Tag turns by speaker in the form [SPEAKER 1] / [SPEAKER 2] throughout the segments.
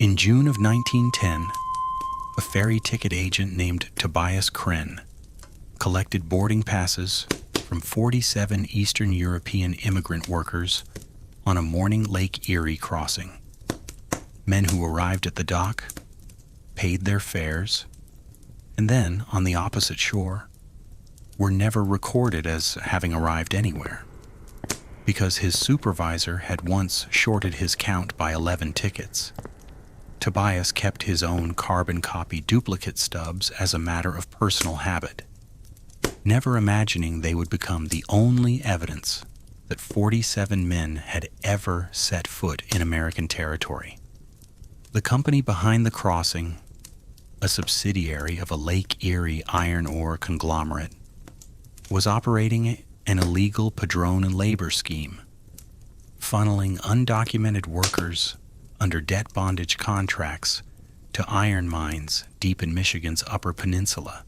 [SPEAKER 1] In June of 1910, a ferry ticket agent named Tobias Krenn collected boarding passes from 47 Eastern European immigrant workers on a morning Lake Erie crossing. Men who arrived at the dock, paid their fares, and then, on the opposite shore, were never recorded as having arrived anywhere, because his supervisor had once shorted his count by 11 tickets. Tobias kept his own carbon copy duplicate stubs as a matter of personal habit, never imagining they would become the only evidence that 47 men had ever set foot in American territory. The company behind the crossing, a subsidiary of a Lake Erie iron ore conglomerate, was operating an illegal padrone and labor scheme, funneling undocumented workers under debt bondage contracts to iron mines deep in Michigan's Upper Peninsula,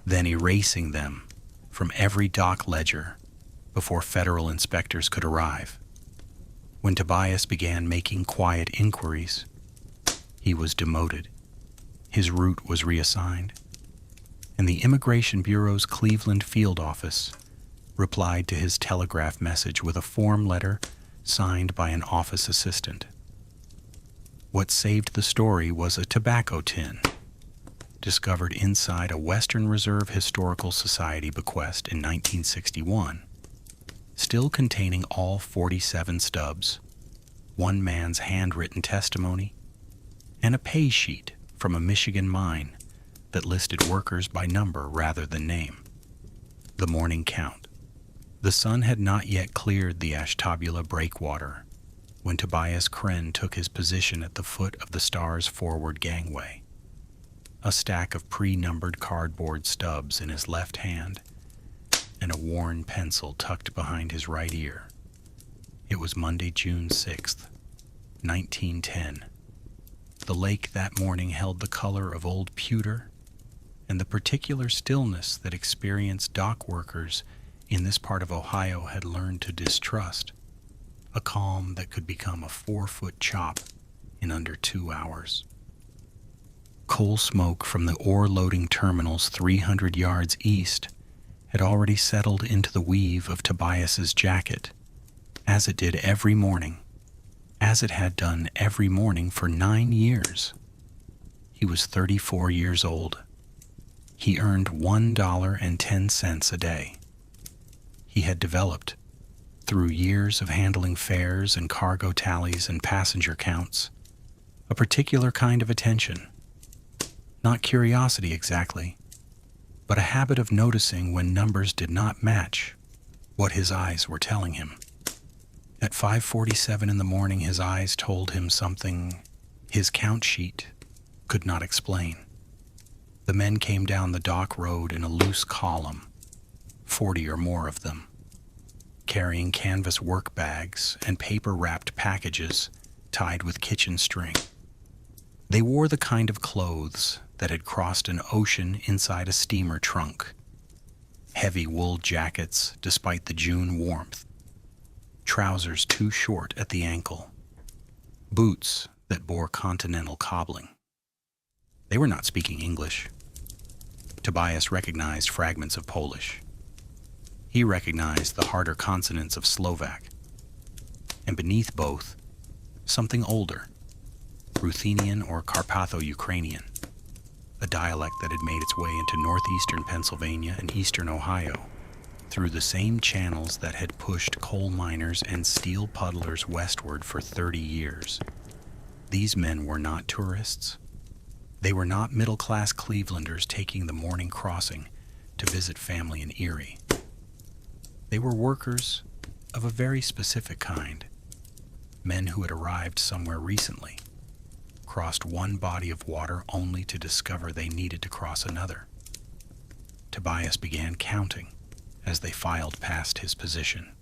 [SPEAKER 1] then erasing them from every dock ledger before federal inspectors could arrive. When Tobias began making quiet inquiries, he was demoted. His route was reassigned, and the Immigration Bureau's Cleveland field office replied to his telegraph message with a form letter signed by an office assistant. What saved the story was a tobacco tin discovered inside a Western Reserve Historical Society bequest in 1961, still containing all 47 stubs, one man's handwritten testimony, and a pay sheet from a Michigan mine that listed workers by number rather than name. The morning count. The sun had not yet cleared the Ashtabula breakwater when Tobias Krenn took his position at the foot of the Star's forward gangway, a stack of pre-numbered cardboard stubs in his left hand and a worn pencil tucked behind his right ear. It was Monday, June 6th, 1910. The lake that morning held the color of old pewter and the particular stillness that experienced dock workers in this part of Ohio had learned to distrust, a calm that could become a 4-foot chop in under 2 hours. Coal smoke from the ore-loading terminals 300 yards east had already settled into the weave of Tobias's jacket, as it did every morning, as it had done every morning for 9 years. He was 34 years old. He earned $1.10 a day. He had developed, through years of handling fares and cargo tallies and passenger counts, a particular kind of attention. Not curiosity exactly, but a habit of noticing when numbers did not match what his eyes were telling him. At 5:47 in the morning, his eyes told him something his count sheet could not explain. The men came down the dock road in a loose column, 40 or more of them, carrying canvas work bags and paper-wrapped packages tied with kitchen string. They wore the kind of clothes that had crossed an ocean inside a steamer trunk. Heavy wool jackets despite the June warmth, trousers too short at the ankle, boots that bore continental cobbling. They were not speaking English. Tobias recognized fragments of Polish. He recognized the harder consonants of Slovak, and beneath both, something older, Ruthenian or Carpatho-Ukrainian, a dialect that had made its way into northeastern Pennsylvania and eastern Ohio through the same channels that had pushed coal miners and steel puddlers westward for 30 years. These men were not tourists. They were not middle-class Clevelanders taking the morning crossing to visit family in Erie. They were workers of a very specific kind, men who had arrived somewhere recently, crossed one body of water only to discover they needed to cross another. Tobias began counting as they filed past his position.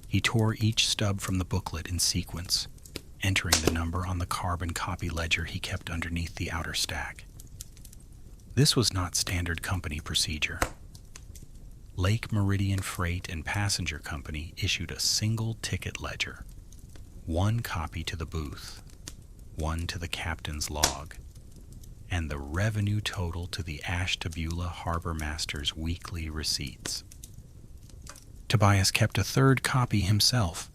[SPEAKER 1] He tore each stub from the booklet in sequence, entering the number on the carbon copy ledger he kept underneath the outer stack. This was not standard company procedure. Lake Meridian Freight and Passenger Company issued a single ticket ledger, one copy to the booth. one to the captain's log, and the revenue total to the Ashtabula harbor master's weekly receipts. Tobias kept a third copy himself,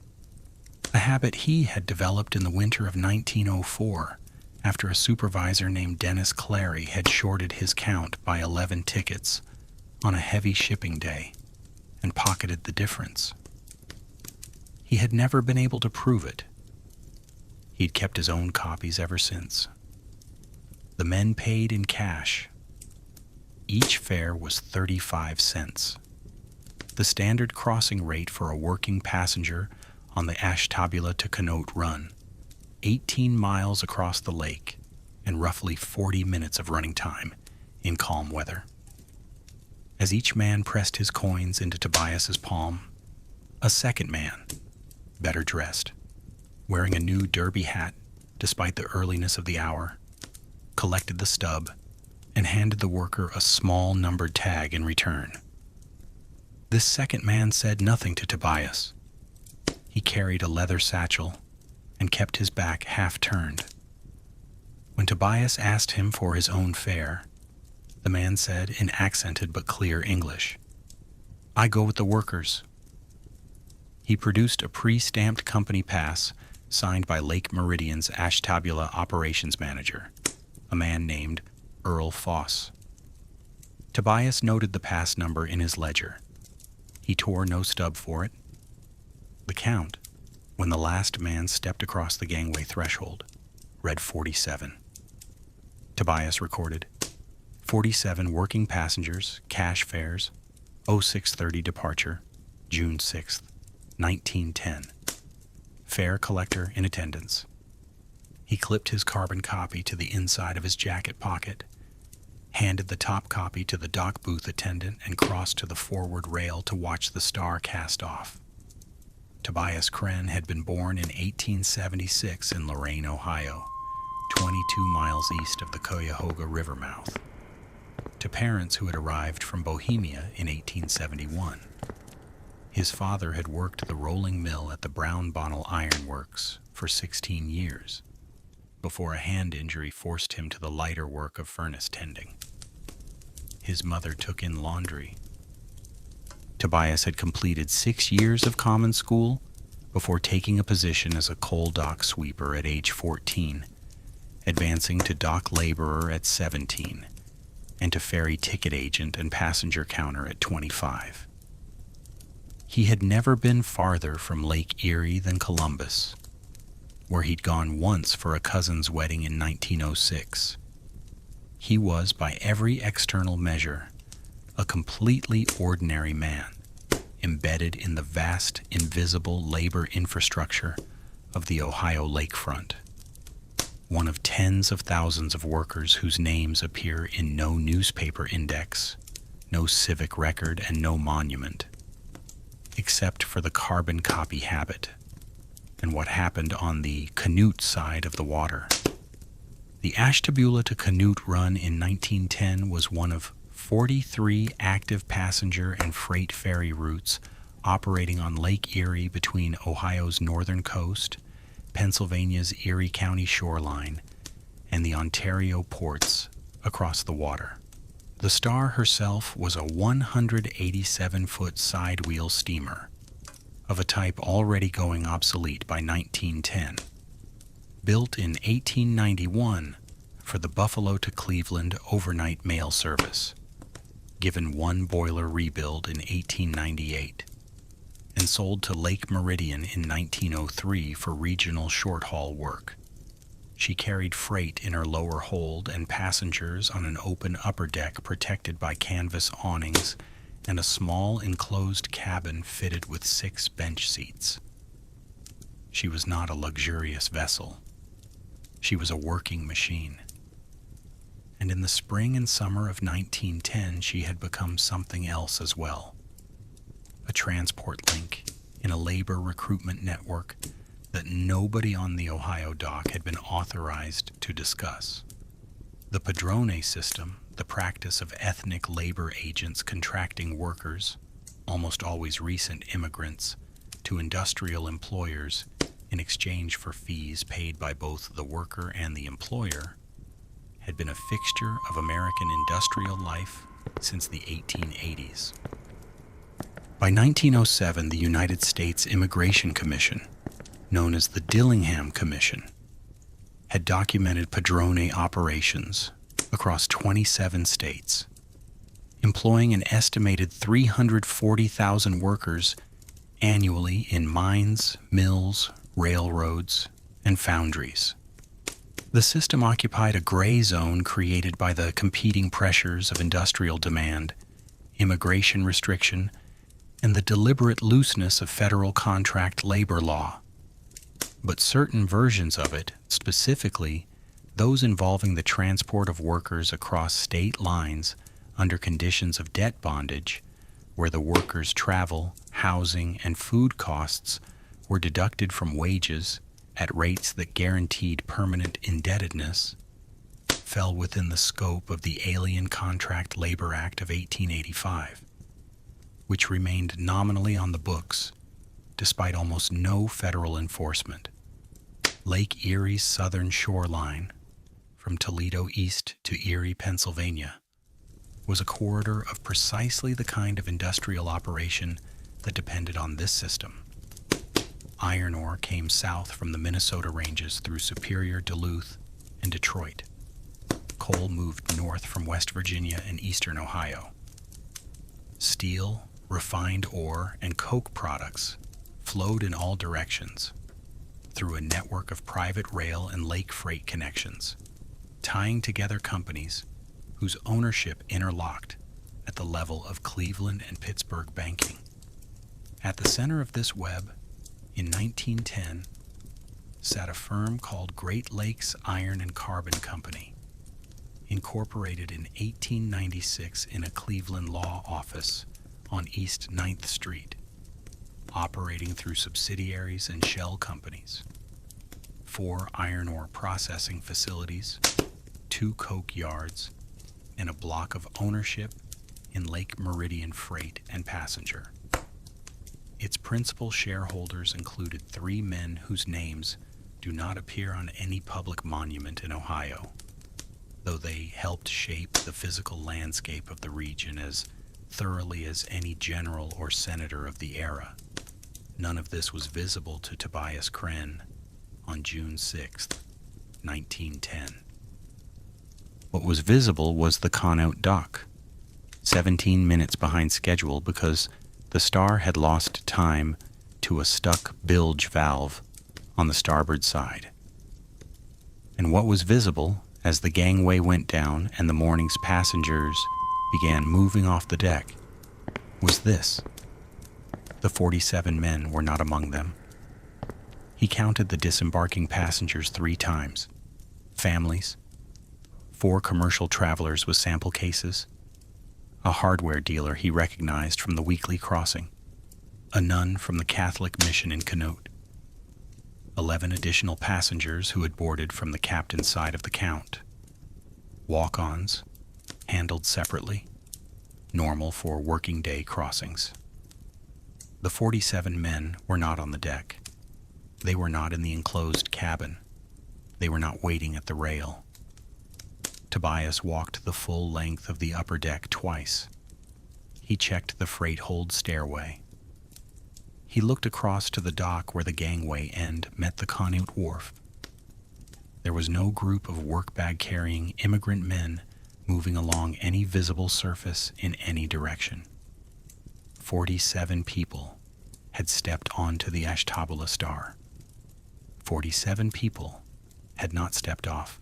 [SPEAKER 1] a habit he had developed in the winter of 1904 after a supervisor named Dennis Clary had shorted his count by 11 tickets on a heavy shipping day and pocketed the difference. He had never been able to prove it. He'd kept his own copies ever since. The men paid in cash. Each fare was 35 cents. The standard crossing rate for a working passenger on the Ashtabula to Conneaut run, 18 miles across the lake and roughly 40 minutes of running time in calm weather. As each man pressed his coins into Tobias's palm, a second man, better dressed, wearing a new derby hat despite the earliness of the hour, collected the stub and handed the worker a small numbered tag in return. This second man said nothing to Tobias. He carried a leather satchel and kept his back half turned. When Tobias asked him for his own fare, the man said in accented but clear English, "I go with the workers." He produced a pre-stamped company pass signed by Lake Meridian's Ashtabula operations manager, a man named Earl Foss. Tobias noted the pass number in his ledger. He tore no stub for it. The count, when the last man stepped across the gangway threshold, read 47. Tobias recorded 47 working passengers, cash fares, 0630 departure, June 6th, 1910. Fare collector in attendance. He clipped his carbon copy to the inside of his jacket pocket, handed the top copy to the dock booth attendant, and crossed to the forward rail to watch the star cast off. Tobias Krenn had been born in 1876 in Lorain, Ohio, 22 miles east of the Cuyahoga River mouth, to parents who had arrived from Bohemia in 1871. His father had worked the rolling mill at the Brown Bonnell Iron Works for 16 years, before a hand injury forced him to the lighter work of furnace tending. His mother took in laundry. Tobias had completed 6 years of common school before taking a position as a coal dock sweeper at age 14, advancing to dock laborer at 17, and to ferry ticket agent and passenger counter at 25. He had never been farther from Lake Erie than Columbus, where he'd gone once for a cousin's wedding in 1906. He was, by every external measure, a completely ordinary man, embedded in the vast, invisible labor infrastructure of the Ohio lakefront. One of tens of thousands of workers whose names appear in no newspaper index, no civic record, and no monument, except for the carbon copy habit and what happened on the Conneaut side of the water. The Ashtabula to Conneaut run in 1910 was one of 43 active passenger and freight ferry routes operating on Lake Erie between Ohio's northern coast, Pennsylvania's Erie County shoreline, and the Ontario ports across the water. The Star herself was a 187-foot sidewheel steamer of a type already going obsolete by 1910. Built in 1891 for the Buffalo to Cleveland overnight mail service, given one boiler rebuild in 1898, and sold to Lake Meridian in 1903 for regional short-haul work. She carried freight in her lower hold and passengers on an open upper deck protected by canvas awnings and a small enclosed cabin fitted with 6 bench seats. She was not a luxurious vessel. She was a working machine. And in the spring and summer of 1910, she had become something else as well. A transport link in a labor recruitment network that nobody on the Ohio dock had been authorized to discuss. The padrone system, the practice of ethnic labor agents contracting workers, almost always recent immigrants, to industrial employers, in exchange for fees paid by both the worker and the employer, had been a fixture of American industrial life since the 1880s. By 1907, the United States Immigration Commission, known as the Dillingham Commission, had documented padrone operations across 27 states, employing an estimated 340,000 workers annually in mines, mills, railroads, and foundries. The system occupied a gray zone created by the competing pressures of industrial demand, immigration restriction, and the deliberate looseness of federal contract labor law. But certain versions of it, specifically those involving the transport of workers across state lines under conditions of debt bondage, where the workers' travel, housing, and food costs were deducted from wages at rates that guaranteed permanent indebtedness, fell within the scope of the Alien Contract Labor Act of 1885, which remained nominally on the books despite almost no federal enforcement. Lake Erie's southern shoreline, from Toledo east to Erie, Pennsylvania, was a corridor of precisely the kind of industrial operation that depended on this system. Iron ore came south from the Minnesota ranges through Superior, Duluth, and Detroit. Coal moved north from West Virginia and eastern Ohio. Steel, refined ore, and coke products flowed in all directions through a network of private rail and lake freight connections, tying together companies whose ownership interlocked at the level of Cleveland and Pittsburgh banking. At the center of this web, in 1910, sat a firm called Great Lakes Iron and Carbon Company, incorporated in 1896 in a Cleveland law office on East 9th Street, operating through subsidiaries and shell companies, 4 iron ore processing facilities, 2 coke yards, and a block of ownership in Lake Meridian Freight and Passenger. Its principal shareholders included 3 men whose names do not appear on any public monument in Ohio, though they helped shape the physical landscape of the region as thoroughly as any general or senator of the era. None of this was visible to Tobias Krenn on June 6, 1910. What was visible was the Conneaut dock, 17 minutes behind schedule because the Star had lost time to a stuck bilge valve on the starboard side. And what was visible as the gangway went down and the morning's passengers began moving off the deck was this: the 47 men were not among them. He counted the disembarking passengers 3 times. Families, 4 commercial travelers with sample cases, a hardware dealer he recognized from the weekly crossing, a nun from the Catholic mission in Conneaut, 11 additional passengers who had boarded from the captain's side of the count, walk-ons, handled separately, normal for working day crossings. The 47 men were not on the deck. They were not in the enclosed cabin. They were not waiting at the rail. Tobias walked the full length of the upper deck twice. He checked the freight hold stairway. He looked across to the dock where the gangway end met the Conneaut wharf. There was no group of work-bag-carrying immigrant men moving along any visible surface in any direction. 47 people had stepped onto the Ashtabula Star. 47 people had not stepped off.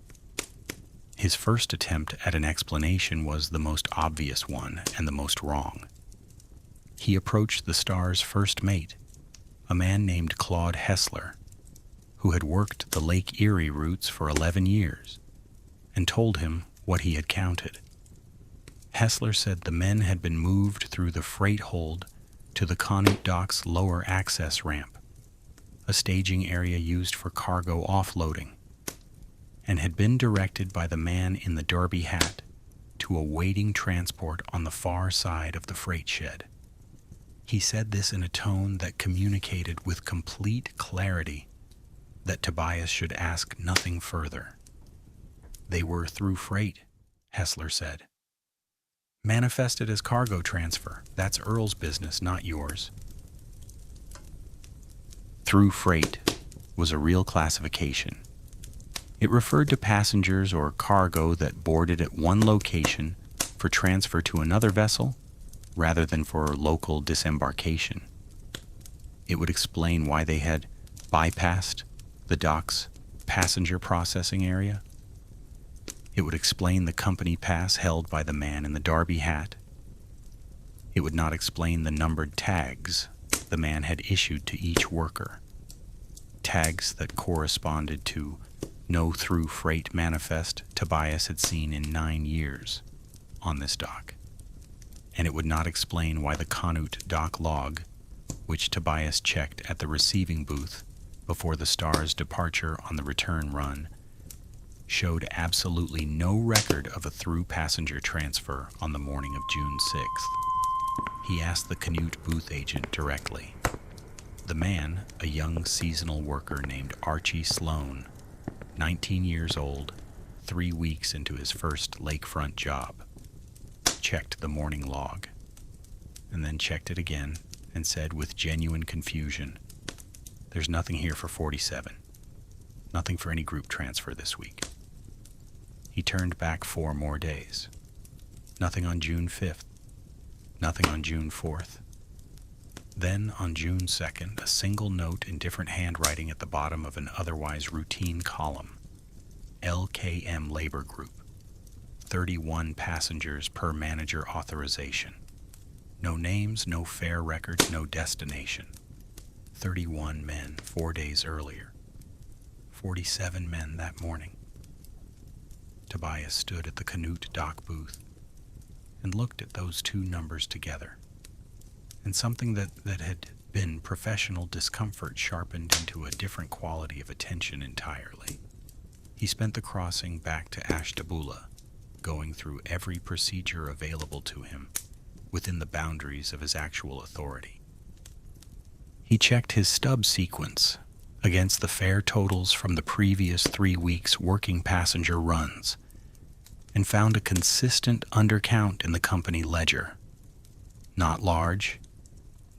[SPEAKER 1] His first attempt at an explanation was the most obvious one and the most wrong. He approached the Star's first mate, a man named Claude Hessler, who had worked the Lake Erie routes for 11 years, and told him what he had counted. Hessler said the men had been moved through the freight hold to the Conneaut dock's lower access ramp, a staging area used for cargo offloading, and had been directed by the man in the derby hat to a waiting transport on the far side of the freight shed. He said this in a tone that communicated with complete clarity that Tobias should ask nothing further. They were through freight, Hessler said. Manifested as cargo transfer. That's Earl's business, not yours. Through freight was a real classification. It referred to passengers or cargo that boarded at one location for transfer to another vessel rather than for local disembarkation. It would explain why they had bypassed the dock's passenger processing area. It would explain the company pass held by the man in the derby hat. It would not explain the numbered tags the man had issued to each worker. Tags that corresponded to no through freight manifest Tobias had seen in 9 years on this dock. And it would not explain why the Canute dock log, which Tobias checked at the receiving booth before the Star's departure on the return run, showed absolutely no record of a through passenger transfer on the morning of June 6th. He asked the Canute booth agent directly. The man, a young seasonal worker named Archie Sloan, 19 years old, 3 weeks into his first lakefront job, checked the morning log, and then checked it again and said with genuine confusion, "There's nothing here for 47. Nothing for any group transfer this week." He turned back 4 more days. Nothing on June 5th. Nothing on June 4th. Then, on June 2nd, a single note in different handwriting at the bottom of an otherwise routine column. LKM Labor Group. 31 passengers per manager authorization. No names, no fare records, no destination. 31 men 4 days earlier. 47 men that morning. Tobias stood at the Canute dock booth and looked at those 2 numbers together. And something that had been professional discomfort sharpened into a different quality of attention entirely. He spent the crossing back to Ashtabula, going through every procedure available to him within the boundaries of his actual authority. He checked his stub sequence against the fare totals from the previous 3 weeks' working passenger runs and found a consistent undercount in the company ledger. Not large,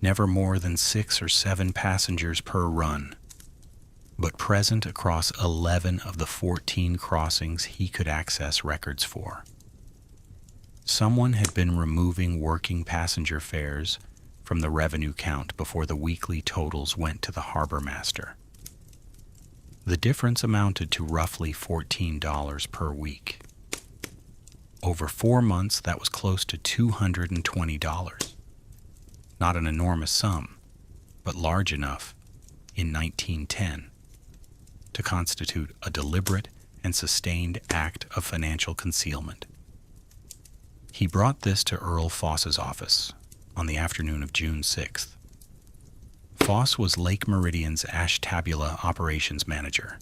[SPEAKER 1] never more than 6 or 7 passengers per run, but present across 11 of the 14 crossings he could access records for. Someone had been removing working passenger fares from the revenue count before the weekly totals went to the harbor master. The difference amounted to roughly $14 per week. Over 4 months, that was close to $220. Not an enormous sum, but large enough in 1910 to constitute a deliberate and sustained act of financial concealment. He brought this to Earl Foss's office on the afternoon of June 6th. Foss was Lake Meridian's Ashtabula operations manager,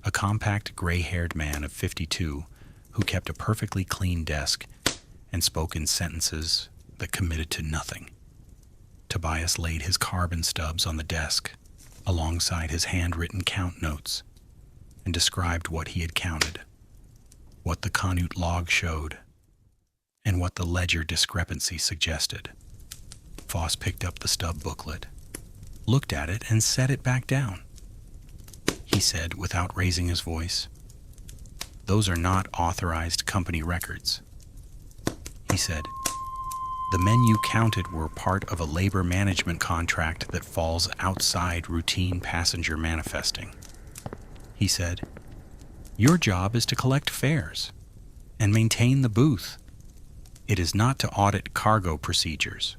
[SPEAKER 1] a compact gray-haired man of 52 who kept a perfectly clean desk and spoke in sentences that committed to nothing. Tobias laid his carbon stubs on the desk alongside his handwritten count notes and described what he had counted, what the Canute log showed, and what the ledger discrepancy suggested. Foss picked up the stub booklet, looked at it, and set it back down. He said without raising his voice, "Those are not authorized company records." He said, "The men you counted were part of a labor management contract that falls outside routine passenger manifesting." He said, "Your job is to collect fares and maintain the booth. It is not to audit cargo procedures."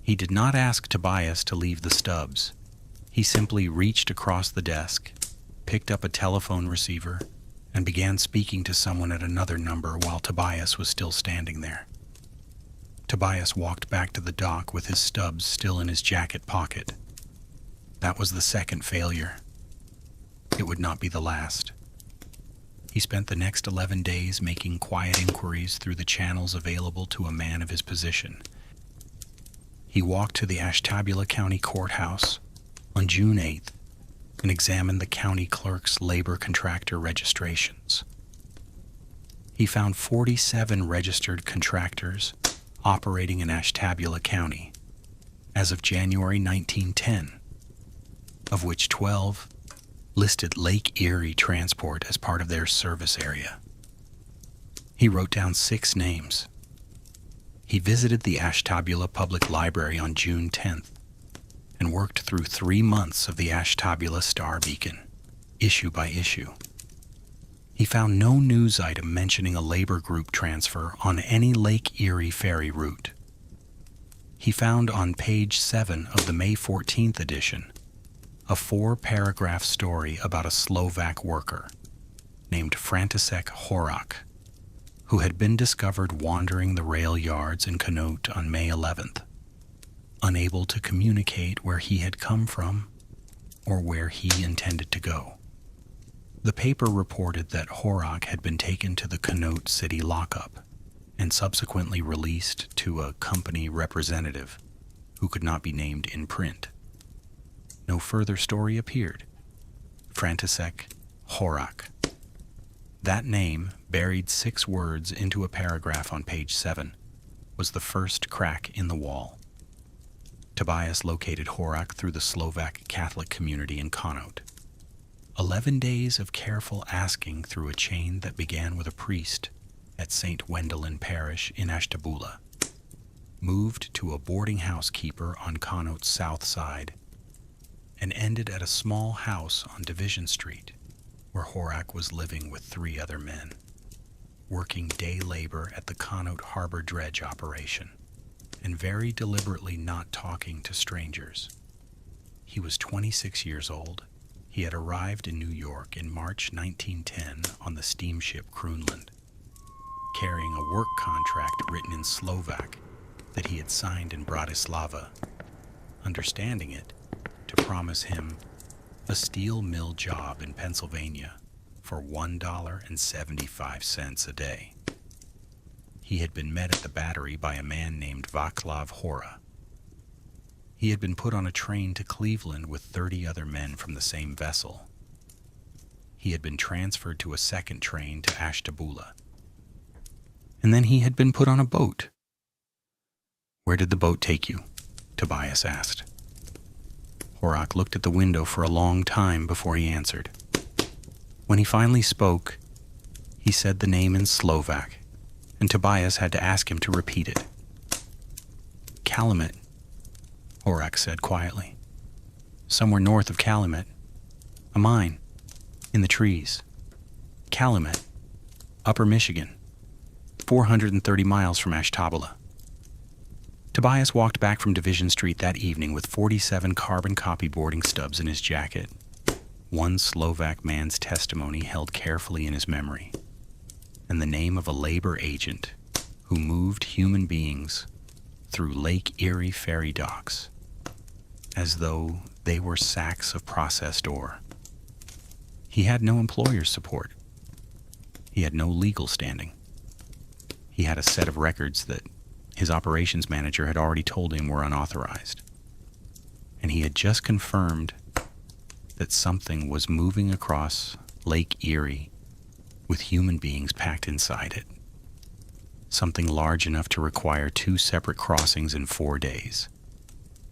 [SPEAKER 1] He did not ask Tobias to leave the stubs. He simply reached across the desk, picked up a telephone receiver, and began speaking to someone at another number while Tobias was still standing there. Tobias walked back to the dock with his stubs still in his jacket pocket. That was the second failure. It would not be the last. He spent the next 11 days making quiet inquiries through the channels available to a man of his position. He walked to the Ashtabula County Courthouse on June 8th and examined the county clerk's labor contractor registrations. He found 47 registered contractors operating in Ashtabula County as of January 1910, of which 12 listed Lake Erie transport as part of their service area. He wrote down 6 names. He visited the Ashtabula Public Library on June 10th and worked through 3 months of the Ashtabula Star Beacon, issue by issue. He found no news item mentioning a labor group transfer on any Lake Erie ferry route. He found on page 7 of the May 14th edition a 4-paragraph story about a Slovak worker named František Horak, who had been discovered wandering the rail yards in Connaught on May 11th, unable to communicate where he had come from or where he intended to go. The paper reported that Horak had been taken to the Connaught city lockup and subsequently released to a company representative who could not be named in print. No further story appeared. František Horak. That name, buried 6 words into a paragraph on page 7, was the first crack in the wall. Tobias located Horak through the Slovak Catholic community in Connaught. 11 days of careful asking through a chain that began with a priest at St. Wendelin Parish in Ashtabula, moved to a boarding house keeper on Connaught's south side, and ended at a small house on Division Street, where Horak was living with 3 other men, working day labor at the Connaught Harbor dredge operation, and very deliberately not talking to strangers. He was 26 years old. He had arrived in New York in March 1910 on the steamship Kronland, carrying a work contract written in Slovak that he had signed in Bratislava, understanding it to promise him a steel mill job in Pennsylvania for $1.75 a day. He had been met at the battery by a man named Vaclav Hora. He had been put on a train to Cleveland with 30 other men from the same vessel. He had been transferred to a second train to Ashtabula. And then he had been put on a boat. "Where did the boat take you?" Tobias asked. Horak looked at the window for a long time before he answered. When he finally spoke, he said the name in Slovak, and Tobias had to ask him to repeat it. "Calumet," Horak said quietly. "Somewhere north of Calumet. A mine. In the trees. Calumet. Upper Michigan. 430 miles from Ashtabula." Tobias walked back from Division Street that evening with 47 carbon copy boarding stubs in his jacket, 1 Slovak man's testimony held carefully in his memory, and the name of a labor agent who moved human beings through Lake Erie ferry docks as though they were sacks of processed ore. He had no employer's support. He had no legal standing. He had a set of records that his operations manager had already told him were unauthorized. And he had just confirmed that something was moving across Lake Erie with human beings packed inside it. Something large enough to require 2 separate crossings in 4 days.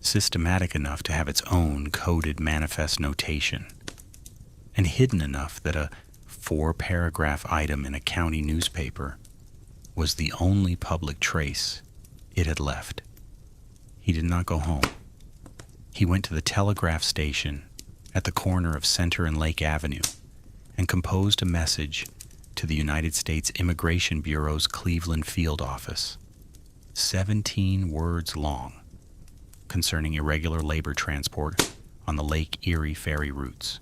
[SPEAKER 1] Systematic enough to have its own coded manifest notation, and hidden enough that a 4-paragraph item in a county newspaper was the only public trace it had left. He did not go home. He went to the telegraph station at the corner of Center and Lake Avenue and composed a message to the United States Immigration Bureau's Cleveland field office, 17 words long, concerning irregular labor transport on the Lake Erie ferry routes.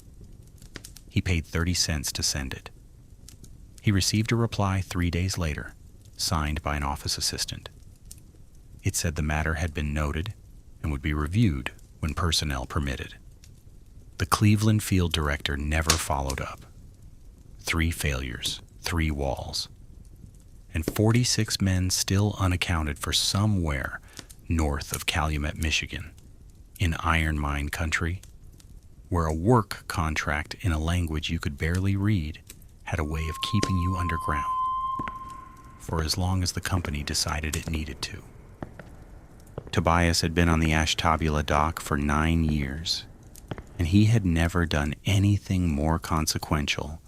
[SPEAKER 1] He paid 30 cents to send it. He received a reply 3 days later, signed by an office assistant. It said the matter had been noted and would be reviewed when personnel permitted. The Cleveland field director never followed up. 3 failures, 3 walls, and 46 men still unaccounted for somewhere north of Calumet, Michigan, in iron mine country, where a work contract in a language you could barely read had a way of keeping you underground for as long as the company decided it needed to. Tobias had been on the Ashtabula dock for 9 years, and he had never done anything more consequential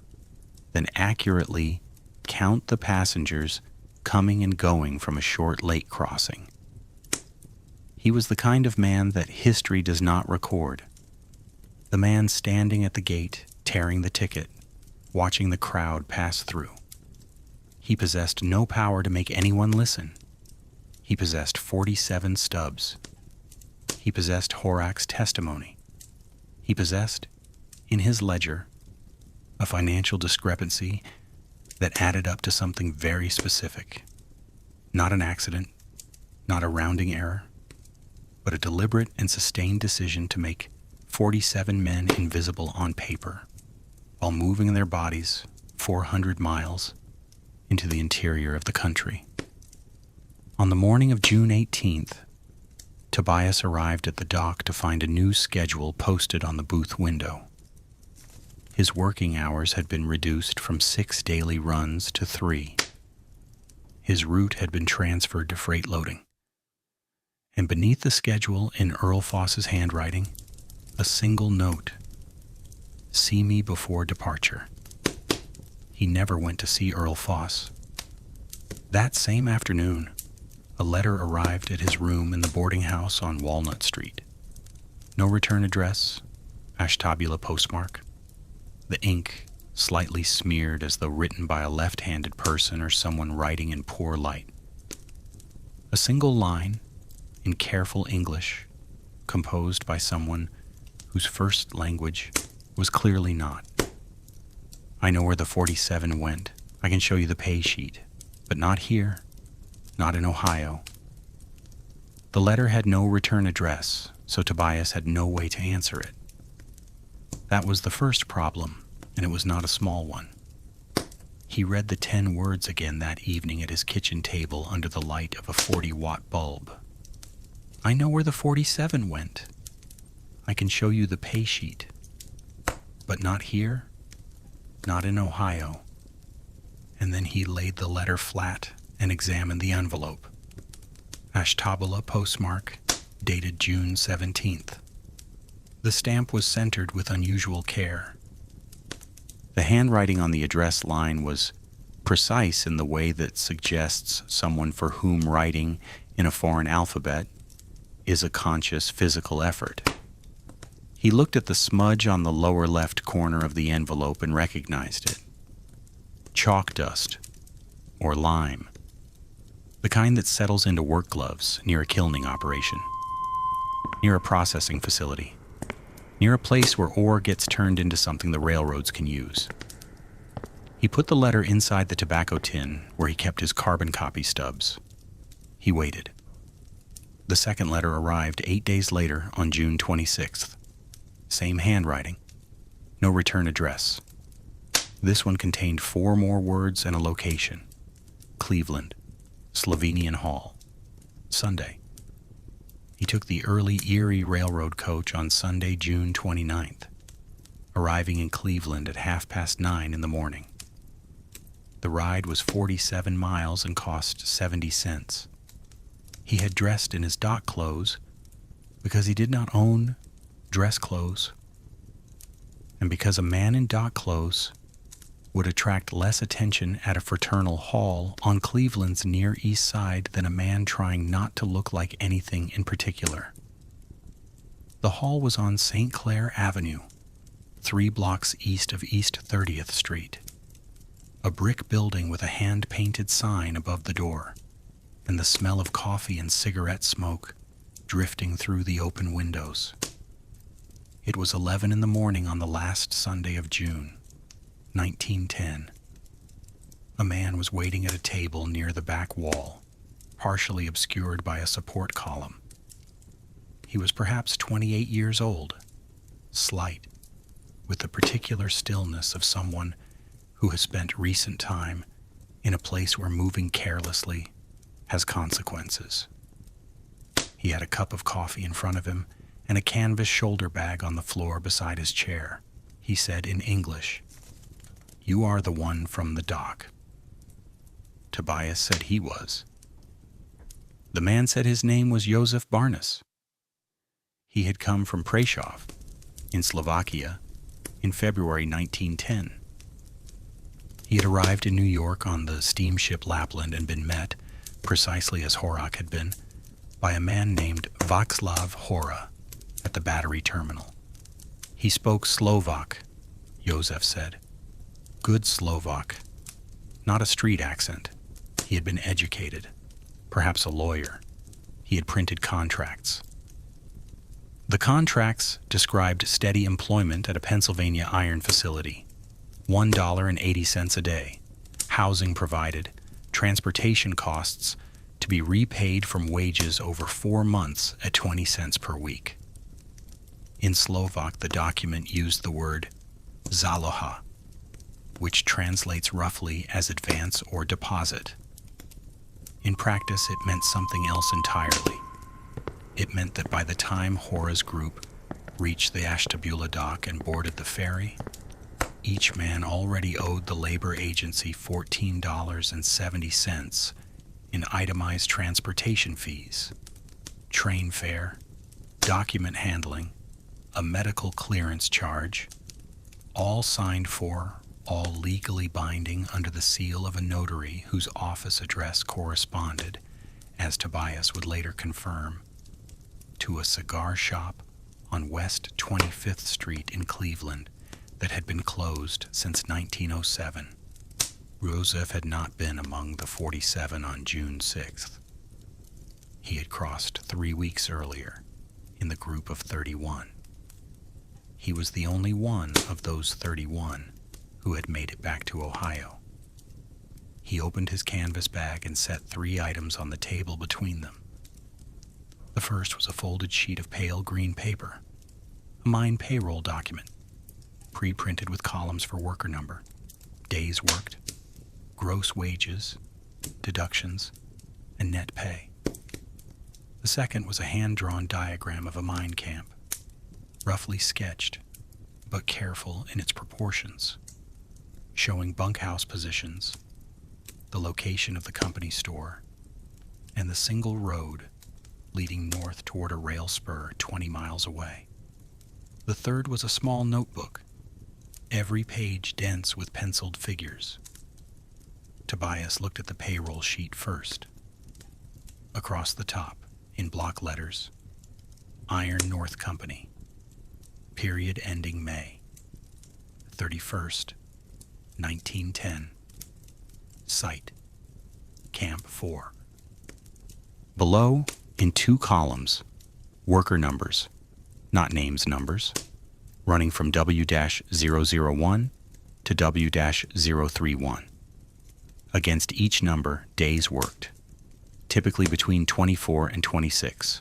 [SPEAKER 1] than accurately count the passengers coming and going from a short lake crossing. He was the kind of man that history does not record. The man standing at the gate, tearing the ticket, watching the crowd pass through. He possessed no power to make anyone listen. He possessed 47 stubs. He possessed Horak's testimony. He possessed, in his ledger, a financial discrepancy that added up to something very specific. Not an accident, not a rounding error, but a deliberate and sustained decision to make 47 men invisible on paper while moving their bodies 400 miles into the interior of the country. On the morning of June 18th, Tobias arrived at the dock to find a new schedule posted on the booth window. His working hours had been reduced from 6 daily runs to 3. His route had been transferred to freight loading. And beneath the schedule, in Earl Foss's handwriting, a single note: "See me before departure." He never went to see Earl Foss. That same afternoon, a letter arrived at his room in the boarding house on Walnut Street. No return address, Ashtabula postmark. The ink slightly smeared as though written by a left-handed person or someone writing in poor light. A single line, in careful English, composed by someone whose first language was clearly not. "I know where the 47 went. I can show you the pay sheet, but not here, not in Ohio." The letter had no return address, so Tobias had no way to answer it. That was the first problem, and it was not a small one. He read the 10 words again that evening at his kitchen table under the light of a 40-watt bulb. "I know where the 47 went. I can show you the pay sheet, but not here, not in Ohio." And then he laid the letter flat and examined the envelope. Ashtabula postmark, dated June 17th. The stamp was centered with unusual care. The handwriting on the address line was precise in the way that suggests someone for whom writing in a foreign alphabet is a conscious physical effort. He looked at the smudge on the lower left corner of the envelope and recognized it. Chalk dust, or lime. The kind that settles into work gloves near a kilning operation, near a processing facility, near a place where ore gets turned into something the railroads can use. He put the letter inside the tobacco tin where he kept his carbon copy stubs. He waited. The second letter arrived 8 days later on June 26th. Same handwriting. No return address. This one contained 4 more words and a location: Cleveland, Slovenian Hall, Sunday. He took the early Erie Railroad coach on Sunday, June 29th, arriving in Cleveland at 9:30 in the morning. The ride was 47 miles and cost 70 cents. He had dressed in his dock clothes because he did not own dress clothes, and because a man in dock clothes would attract less attention at a fraternal hall on Cleveland's Near East Side than a man trying not to look like anything in particular. The hall was on St. Clair Avenue, 3 blocks east of East 30th Street, a brick building with a hand-painted sign above the door, and the smell of coffee and cigarette smoke drifting through the open windows. It was 11 in the morning on the last Sunday of June, 1910. A man was waiting at a table near the back wall, partially obscured by a support column. He was perhaps 28 years old, slight, with the particular stillness of someone who has spent recent time in a place where moving carelessly has consequences. He had a cup of coffee in front of him and a canvas shoulder bag on the floor beside his chair. He said in English, "You are the one from the dock." Tobias said he was. The man said his name was Josef Barnes. He had come from Prešov, in Slovakia, in February 1910. He had arrived in New York on the steamship Lapland and been met, precisely as Horak had been, by a man named Václav Hora at the battery terminal. He spoke Slovak, Josef said. Good Slovak, not a street accent. He had been educated, perhaps a lawyer. He had printed contracts. The contracts described steady employment at a Pennsylvania iron facility, $1.80 a day, housing provided, transportation costs to be repaid from wages over 4 months at 20 cents per week. In Slovak, the document used the word záloha, which translates roughly as advance or deposit. In practice, it meant something else entirely. It meant that by the time Hora's group reached the Ashtabula dock and boarded the ferry, each man already owed the labor agency $14.70 in itemized transportation fees, train fare, document handling, a medical clearance charge, all signed for, all legally binding under the seal of a notary whose office address corresponded, as Tobias would later confirm, to a cigar shop on West 25th Street in Cleveland that had been closed since 1907. Josef had not been among the 47 on June 6th. He had crossed 3 weeks earlier in the group of 31. He was the only one of those 31 who had made it back to Ohio. He opened his canvas bag and set 3 items on the table between them. The first was a folded sheet of pale green paper, a mine payroll document, pre-printed with columns for worker number, days worked, gross wages, deductions, and net pay. The second was a hand-drawn diagram of a mine camp, roughly sketched, but careful in its proportions, showing bunkhouse positions, the location of the company store, and the single road leading north toward a rail spur 20 miles away. The third was a small notebook, every page dense with penciled figures. Tobias looked at the payroll sheet first. Across the top, in block letters, Iron North Company, period ending May 31st, 1910. Site, Camp 4. Below, in 2 columns, worker numbers, not names numbers, running from W-001 to W-031. Against each number, days worked, typically between 24 and 26.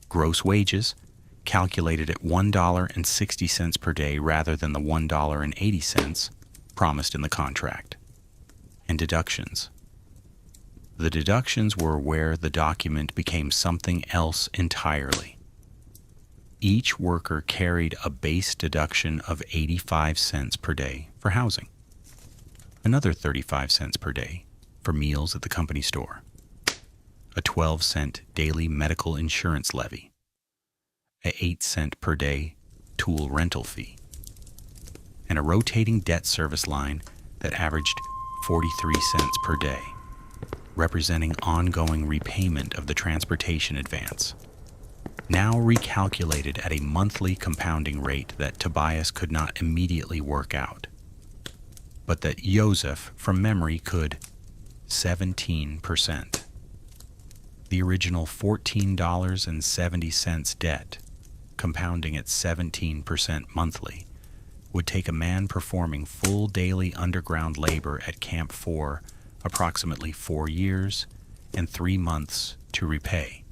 [SPEAKER 1] Gross wages, calculated at $1.60 per day rather than the $1.80 promised in the contract. And deductions. The deductions were where the document became something else entirely. Each worker carried a base deduction of 85 cents per day for housing, another 35 cents per day for meals at the company store, a 12-cent daily medical insurance levy, a 8-cent per day tool rental fee, and a rotating debt service line that averaged 43 cents per day, representing ongoing repayment of the transportation advance, now recalculated at a monthly compounding rate that Tobias could not immediately work out, but that Josef, from memory, could 17%. The original $14.70 debt, compounding at 17% monthly, would take a man performing full daily underground labor at Camp 4 approximately 4 years and 3 months to repay,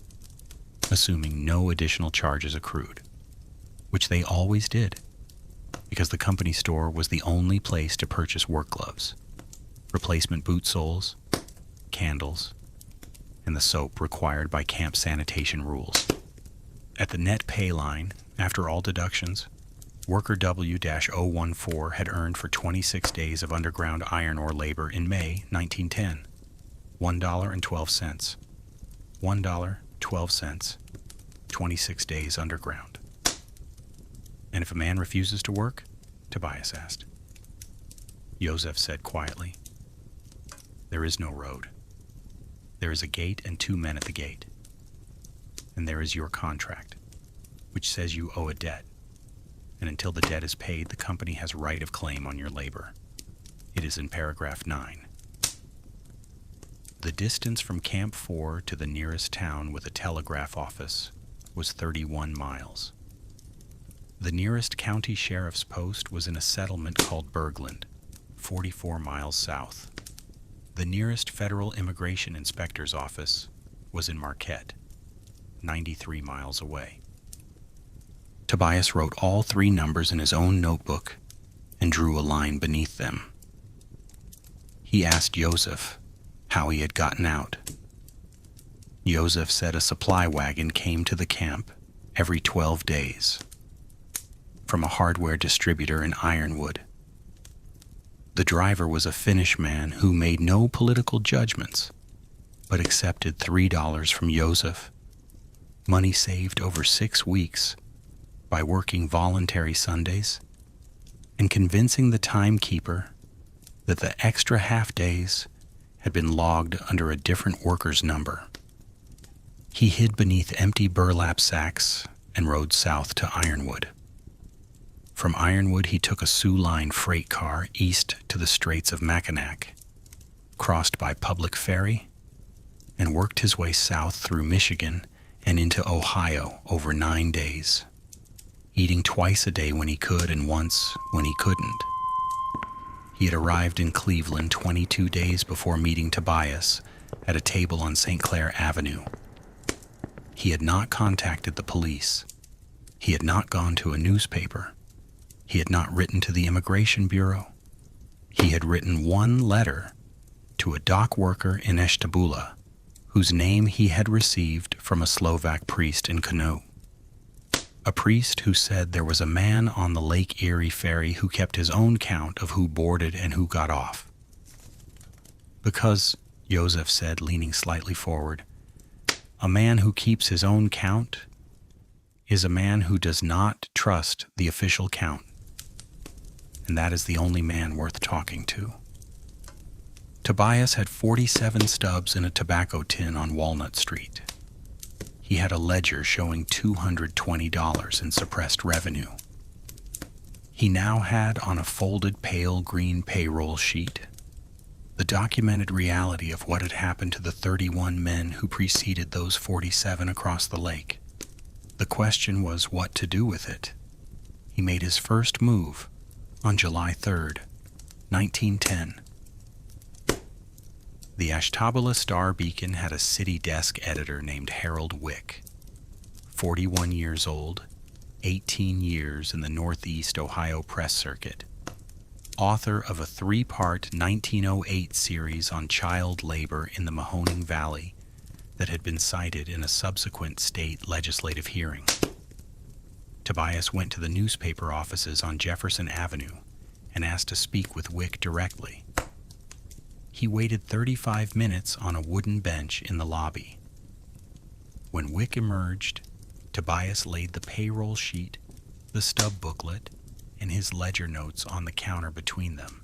[SPEAKER 1] assuming no additional charges accrued, which they always did, because the company store was the only place to purchase work gloves, replacement boot soles, candles, and the soap required by camp sanitation rules. At the net pay line, after all deductions, worker W-014 had earned for 26 days of underground iron ore labor in May 1910, $1.12. $1.12, 26 days underground. And if a man refuses to work? Tobias asked. Joseph said quietly, there is no road. There is a gate and 2 men at the gate. And there is your contract, which says you owe a debt. And until the debt is paid, the company has right of claim on your labor. It is in paragraph 9. The distance from Camp 4 to the nearest town with a telegraph office was 31 miles. The nearest county sheriff's post was in a settlement called Bergland, 44 miles south. The nearest federal immigration inspector's office was in Marquette, 93 miles away. Tobias wrote all 3 numbers in his own notebook and drew a line beneath them. He asked Joseph how he had gotten out. Joseph said a supply wagon came to the camp every 12 days from a hardware distributor in Ironwood. The driver was a Finnish man who made no political judgments, but accepted $3 from Joseph, money saved over 6 weeks by working voluntary Sundays and convincing the timekeeper that the extra half days had been logged under a different worker's number. He hid beneath empty burlap sacks and rode south to Ironwood. From Ironwood, he took a Sioux Line freight car east to the Straits of Mackinac, crossed by public ferry, and worked his way south through Michigan and into Ohio over 9 days, eating twice a day when he could and once when he couldn't. He had arrived in Cleveland 22 days before meeting Tobias at a table on St. Clair Avenue. He had not contacted the police. He had not gone to a newspaper. He had not written to the Immigration Bureau. He had written one letter to a dock worker in Ashtabula, whose name he had received from a Slovak priest in Canoe. A priest who said there was a man on the Lake Erie ferry who kept his own count of who boarded and who got off. Because, Joseph said, leaning slightly forward, a man who keeps his own count is a man who does not trust the official count, and that is the only man worth talking to. Tobias had 47 stubs in a tobacco tin on Walnut Street. He had a ledger showing $220 in suppressed revenue. He now had on a folded pale green payroll sheet the documented reality of what had happened to the 31 men who preceded those 47 across the lake. The question was what to do with it. He made his first move on July 3rd, 1910. The Ashtabula Star-Beacon had a city desk editor named Harold Wick, 41 years old, 18 years in the Northeast Ohio press circuit, author of a 3-part 1908 series on child labor in the Mahoning Valley that had been cited in a subsequent state legislative hearing. Tobias went to the newspaper offices on Jefferson Avenue and asked to speak with Wick directly. He waited 35 minutes on a wooden bench in the lobby. When Wick emerged, Tobias laid the payroll sheet, the stub booklet, and his ledger notes on the counter between them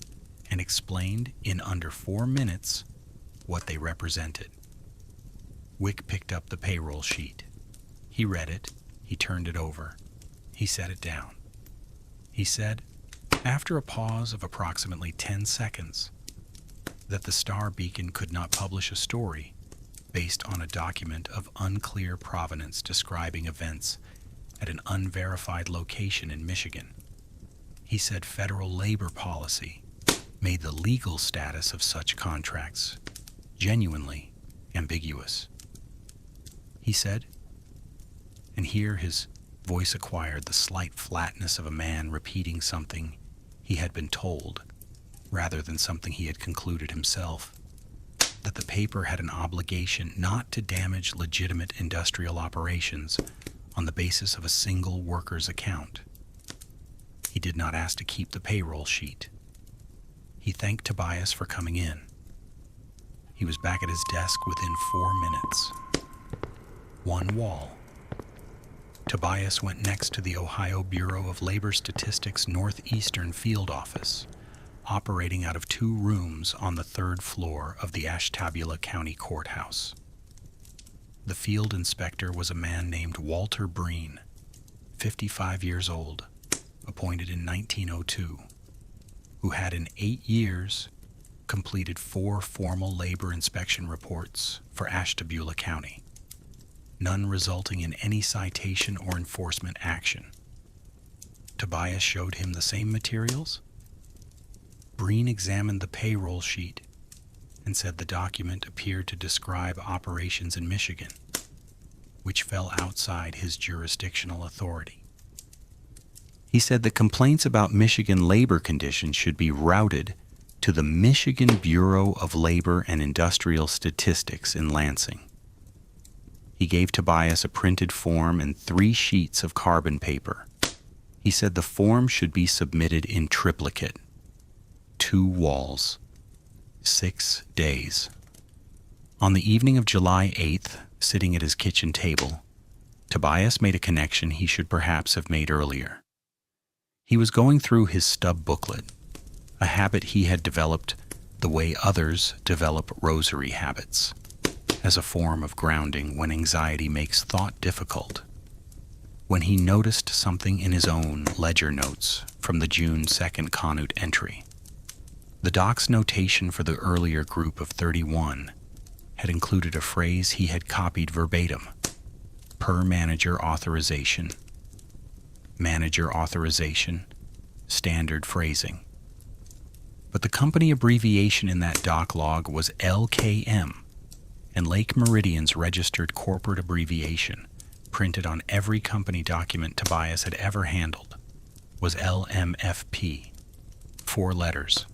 [SPEAKER 1] and explained in under 4 minutes what they represented. Wick picked up the payroll sheet. He read it. He turned it over. He set it down. He said, after a pause of approximately 10 seconds, that the Star-Beacon could not publish a story based on a document of unclear provenance describing events at an unverified location in Michigan. He said federal labor policy made the legal status of such contracts genuinely ambiguous. He said, and here his voice acquired the slight flatness of a man repeating something he had been told, rather than something he had concluded himself, that the paper had an obligation not to damage legitimate industrial operations on the basis of a single worker's account. He did not ask to keep the payroll sheet. He thanked Tobias for coming in. He was back at his desk within 4 minutes. One wall. Tobias went next to the Ohio Bureau of Labor Statistics Northeastern Field Office, operating out of 2 rooms on the 3rd floor of the Ashtabula County Courthouse. The field inspector was a man named Walter Breen, 55 years old, appointed in 1902, who had in 8 years completed 4 formal labor inspection reports for Ashtabula County, none resulting in any citation or enforcement action. Tobias showed him the same materials. Breen examined the payroll sheet and said the document appeared to describe operations in Michigan, which fell outside his jurisdictional authority. He said that complaints about Michigan labor conditions should be routed to the Michigan Bureau of Labor and Industrial Statistics in Lansing. He gave Tobias a printed form and 3 sheets of carbon paper. He said the form should be submitted in triplicate, 2 walls, 6 days. On the evening of July 8th, sitting at his kitchen table, Tobias made a connection he should perhaps have made earlier. He was going through his stub booklet, a habit he had developed the way others develop rosary habits, as a form of grounding when anxiety makes thought difficult, when he noticed something in his own ledger notes from the June 2nd Canute entry. The doc's notation for the earlier group of 31 had included a phrase he had copied verbatim: per manager authorization, standard phrasing. But the company abbreviation in that doc log was LKM, and Lake Meridian's registered corporate abbreviation, printed on every company document Tobias had ever handled, was LMFP, 4 letters,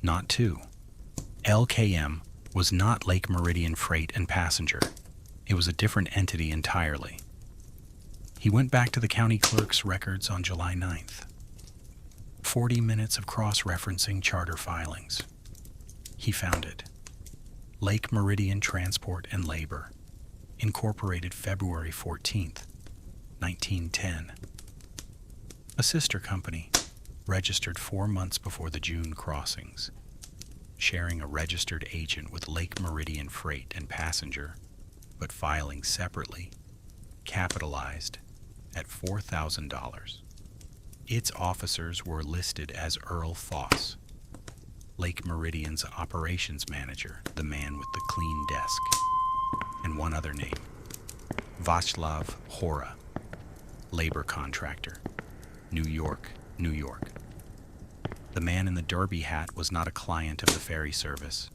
[SPEAKER 1] not 2. LKM was not Lake Meridian Freight and Passenger. It was a different entity entirely. He went back to the county clerk's records on July 9th. 40 minutes of cross-referencing charter filings. He found it. Lake Meridian Transport and Labor, incorporated February 14th, 1910. A sister company, registered 4 months before the June crossings, sharing a registered agent with Lake Meridian Freight and Passenger, but filing separately, capitalized at $4,000. Its officers were listed as Earl Foss, Lake Meridian's operations manager, the man with the clean desk, and one other name, Václav Hora, labor contractor, New York, New York. The man in the derby hat was not a client of the ferry service.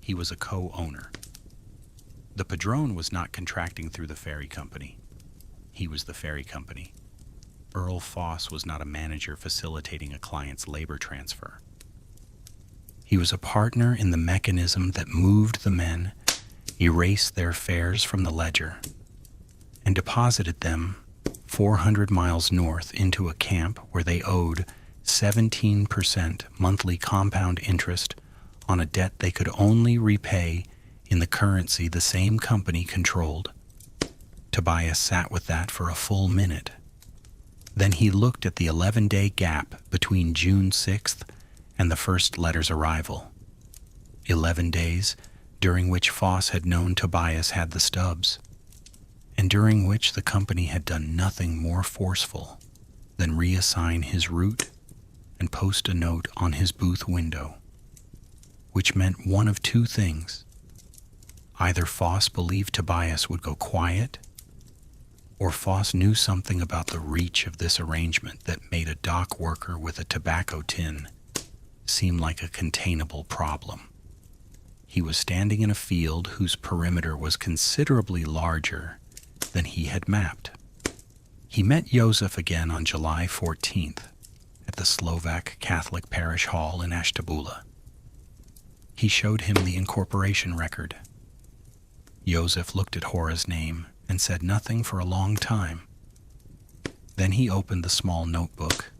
[SPEAKER 1] He was a co-owner. The padrone was not contracting through the ferry company. He was the ferry company. Earl Foss was not a manager facilitating a client's labor transfer. He was a partner in the mechanism that moved the men, erased their fares from the ledger, and deposited them 400 miles north into a camp where they owed 17% monthly compound interest on a debt they could only repay in the currency the same company controlled. Tobias sat with that for a full minute. Then he looked at the 11-day gap between June 6th and the first letter's arrival. 11 days during which Foss had known Tobias had the stubs, and during which the company had done nothing more forceful than reassign his route and post a note on his booth window, which meant one of 2 things. Either Foss believed Tobias would go quiet, or Foss knew something about the reach of this arrangement that made a dock worker with a tobacco tin seem like a containable problem. He was standing in a field whose perimeter was considerably larger than he had mapped. He met Joseph again on July 14th at the Slovak Catholic Parish Hall in Ashtabula. He showed him the incorporation record. Joseph looked at Hora's name and said nothing for a long time. Then he opened the small notebook,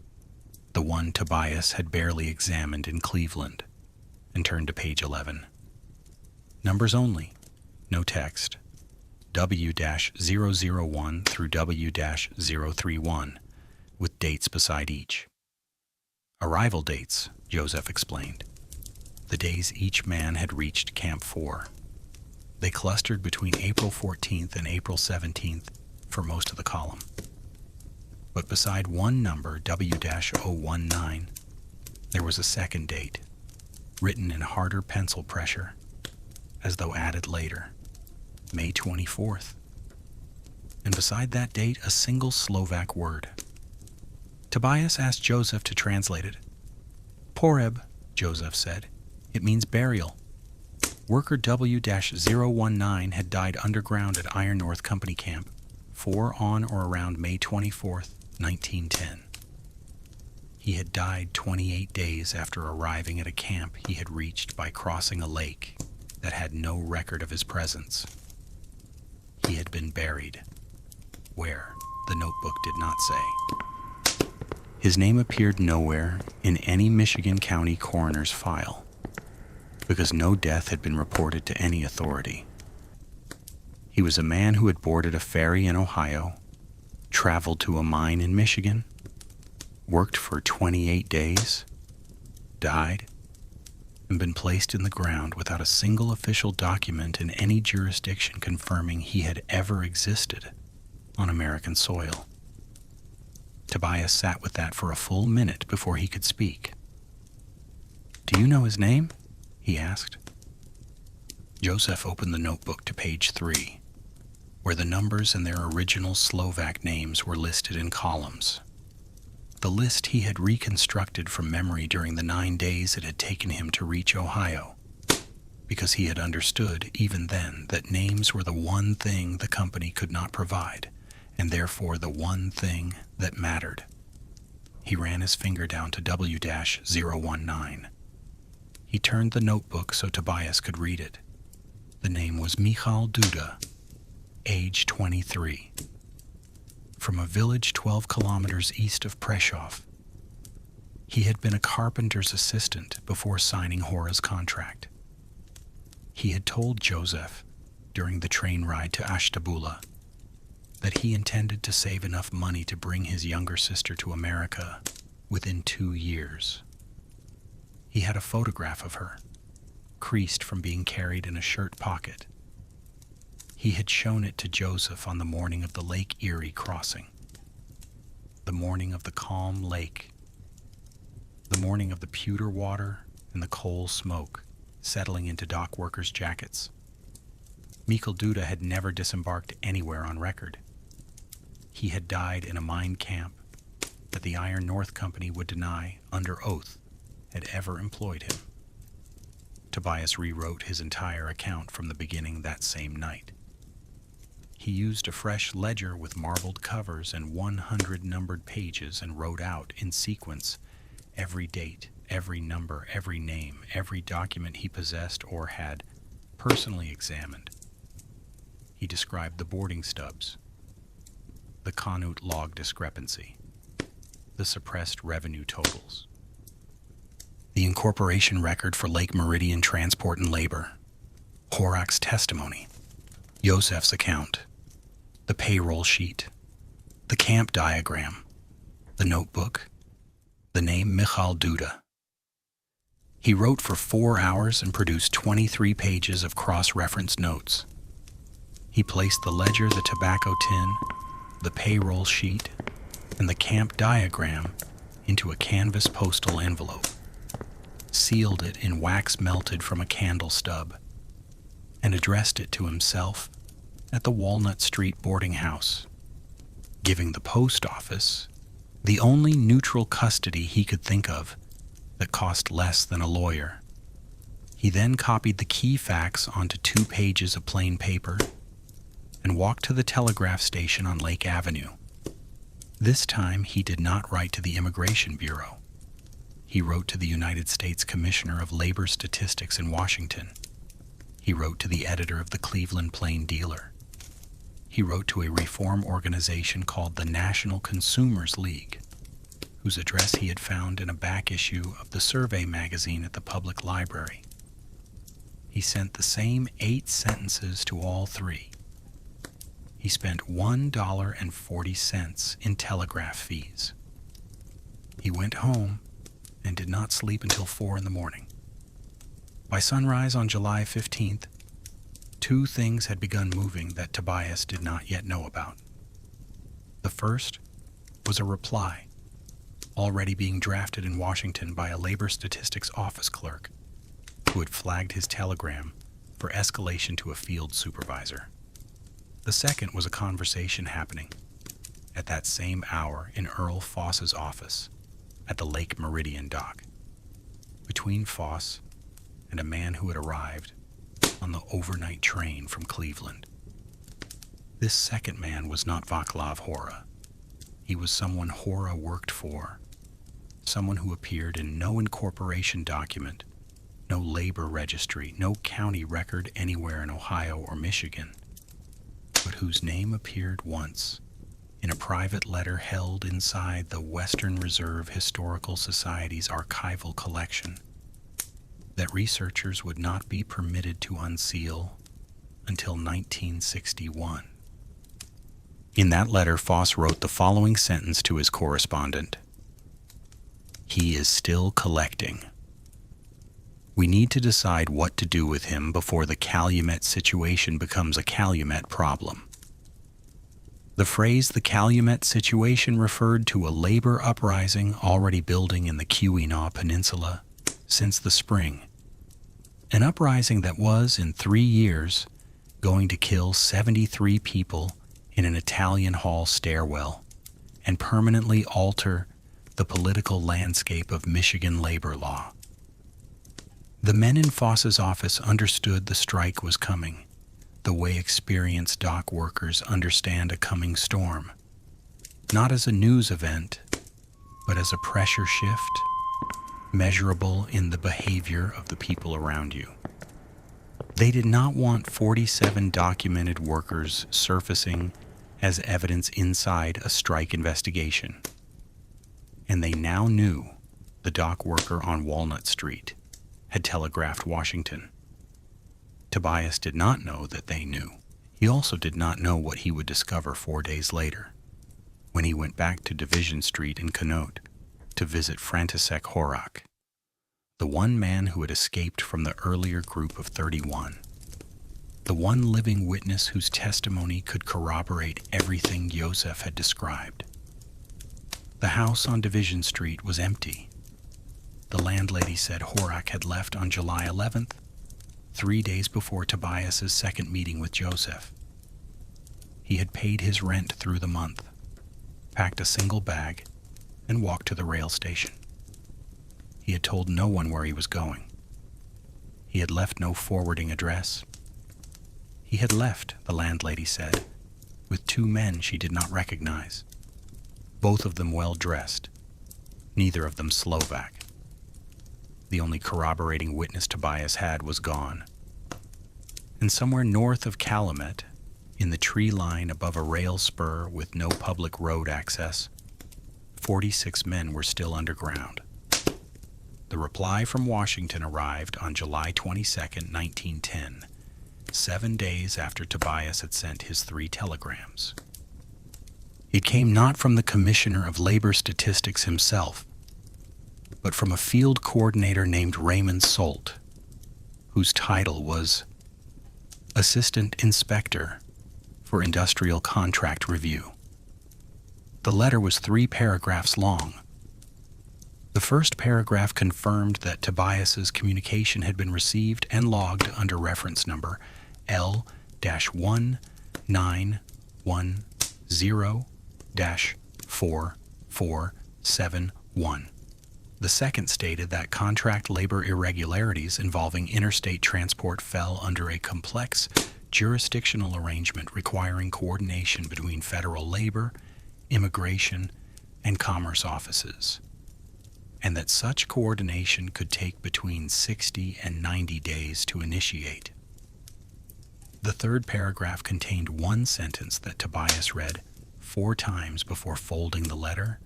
[SPEAKER 1] the one Tobias had barely examined in Cleveland, and turned to page 11. Numbers only, no text. W-001 through W-031, with dates beside each. Arrival dates, Joseph explained. The days each man had reached Camp 4. They clustered between April 14th and April 17th for most of the column. But beside one number, W-019, there was a second date, written in harder pencil pressure, as though added later, May 24th. And beside that date, a single Slovak word. Tobias asked Joseph to translate it. Poreb, Joseph said. It means burial. Worker W-019 had died underground at Iron North Company Camp, 4 on or around May 24th, 1910. He had died 28 days after arriving at a camp he had reached by crossing a lake that had no record of his presence. He had been buried. Where, the notebook did not say. His name appeared nowhere in any Michigan County coroner's file, because no death had been reported to any authority. He was a man who had boarded a ferry in Ohio, traveled to a mine in Michigan, worked for 28 days, died, and been placed in the ground without a single official document in any jurisdiction confirming he had ever existed on American soil. Tobias sat with that for a full minute before he could speak. "Do you know his name?" he asked. Joseph opened the notebook to page 3, where the numbers and their original Slovak names were listed in columns. The list he had reconstructed from memory during the 9 days it had taken him to reach Ohio, because he had understood even then that names were the one thing the company could not provide, and therefore the one thing that mattered. He ran his finger down to W-019. He turned the notebook so Tobias could read it. The name was Michal Duda, age 23. From a village 12 kilometers east of Prešov. He had been a carpenter's assistant before signing Hora's contract. He had told Joseph, during the train ride to Ashtabula, that he intended to save enough money to bring his younger sister to America within 2 years. He had a photograph of her, creased from being carried in a shirt pocket. He had shown it to Joseph on the morning of the Lake Erie crossing, the morning of the calm lake, the morning of the pewter water and the coal smoke settling into dock workers' jackets. Michal Duda had never disembarked anywhere on record. He had died in a mine camp that the Iron North Company would deny, under oath, had ever employed him. Tobias rewrote his entire account from the beginning that same night. He used a fresh ledger with marbled covers and 100 numbered pages and wrote out, in sequence, every date, every number, every name, every document he possessed or had personally examined. He described the boarding stubs, the Canute log discrepancy, the suppressed revenue totals, the incorporation record for Lake Meridian Transport and Labor, Horak's testimony, Josef's account, the payroll sheet, the camp diagram, the notebook, the name Michal Duda. He wrote for 4 hours and produced 23 pages of cross-reference notes. He placed the ledger, the tobacco tin, the payroll sheet, and the camp diagram into a canvas postal envelope, sealed it in wax melted from a candle stub, and addressed it to himself at the Walnut Street boarding house, giving the post office the only neutral custody he could think of that cost less than a lawyer. He then copied the key facts onto 2 pages of plain paper and walked to the telegraph station on Lake Avenue. This time he did not write to the Immigration Bureau. He wrote to the United States Commissioner of Labor Statistics in Washington. He wrote to the editor of the Cleveland Plain Dealer. he wrote to a reform organization called the National Consumers League, whose address he had found in a back issue of the Survey magazine at the public library. He sent the same 8 sentences to all 3. He spent $1.40 in telegraph fees. He went home and did not sleep until 4 in the morning. By sunrise on July 15th, 2 things had begun moving that Tobias did not yet know about. The first was a reply, already being drafted in Washington by a labor statistics office clerk who had flagged his telegram for escalation to a field supervisor. The second was a conversation happening at that same hour in Earl Foss's office at the Lake Meridian dock, between Foss and a man who had arrived on the overnight train from Cleveland. This second man was not Vaclav Hora. He was someone Hora worked for, someone who appeared in no incorporation document, no labor registry, no county record anywhere in Ohio or Michigan, but whose name appeared once in a private letter held inside the Western Reserve Historical Society's archival collection that researchers would not be permitted to unseal until 1961. In that letter, Foss wrote the following sentence to his correspondent: "He is still collecting. We need to decide what to do with him before the Calumet situation becomes a Calumet problem." The phrase "the Calumet situation" referred to a labor uprising already building in the Keweenaw Peninsula since the spring, an uprising that was, in 3 years, going to kill 73 people in an Italian hall stairwell and permanently alter the political landscape of Michigan labor law. The men in Foss's office understood the strike was coming, the way experienced dock workers understand a coming storm, not as a news event, but as a pressure shift measurable in the behavior of the people around you. They did not want 47 documented workers surfacing as evidence inside a strike investigation. And they now knew the dock worker on Walnut Street had telegraphed Washington. Tobias did not know that they knew. He also did not know what he would discover 4 days later, when he went back to Division Street in Conneaut to visit František Horák, the one man who had escaped from the earlier group of 31, the one living witness whose testimony could corroborate everything Joseph had described. The house on Division Street was empty. The landlady said Horák had left on July 11th, 3 days before Tobias's second meeting with Joseph. He had paid his rent through the month, packed a single bag, and walked to the rail station. He had told no one where he was going. He had left no forwarding address. He had left, the landlady said, with 2 men she did not recognize, both of them well-dressed, neither of them Slovak. The only corroborating witness Tobias had was gone. And somewhere north of Calumet, in the tree line above a rail spur with no public road access, 46 men were still underground. The reply from Washington arrived on July 22, 1910, 7 days after Tobias had sent his 3 telegrams. It came not from the Commissioner of Labor Statistics himself, but from a field coordinator named Raymond Solt, whose title was Assistant Inspector for Industrial Contract Review. The letter was 3 paragraphs long. The first paragraph confirmed that Tobias's communication had been received and logged under reference number L-1910-4471. The second stated that contract labor irregularities involving interstate transport fell under a complex jurisdictional arrangement requiring coordination between federal labor, immigration, and commerce offices, and that such coordination could take between 60 and 90 days to initiate. The third paragraph contained one sentence that Tobias read 4 times before folding the letter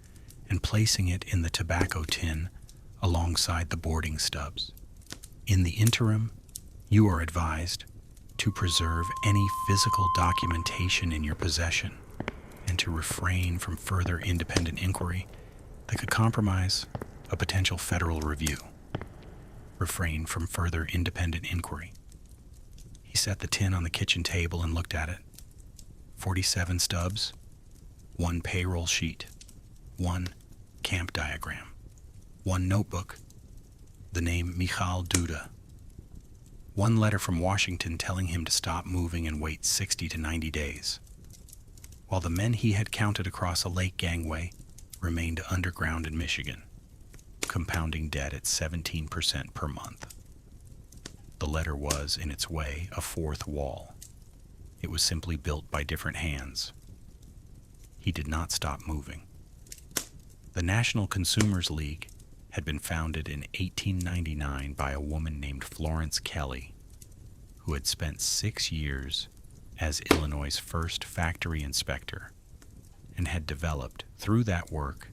[SPEAKER 1] and placing it in the tobacco tin alongside the boarding stubs. In the interim, you are advised to preserve any physical documentation in your possession and to refrain from further independent inquiry that could compromise a potential federal review. Refrain from further independent inquiry. He set the tin on the kitchen table and looked at it. 47 stubs, 1 payroll sheet, 1 camp diagram, 1 notebook, the name Michal Duda, 1 letter from Washington telling him to stop moving and wait 60 to 90 days, while the men he had counted across a lake gangway remained underground in Michigan, compounding debt at 17% per month. The letter was, in its way, a fourth wall. It was simply built by different hands. He did not stop moving. The National Consumers League had been founded in 1899 by a woman named Florence Kelly, who had spent 6 years as Illinois' first factory inspector and had developed, through that work,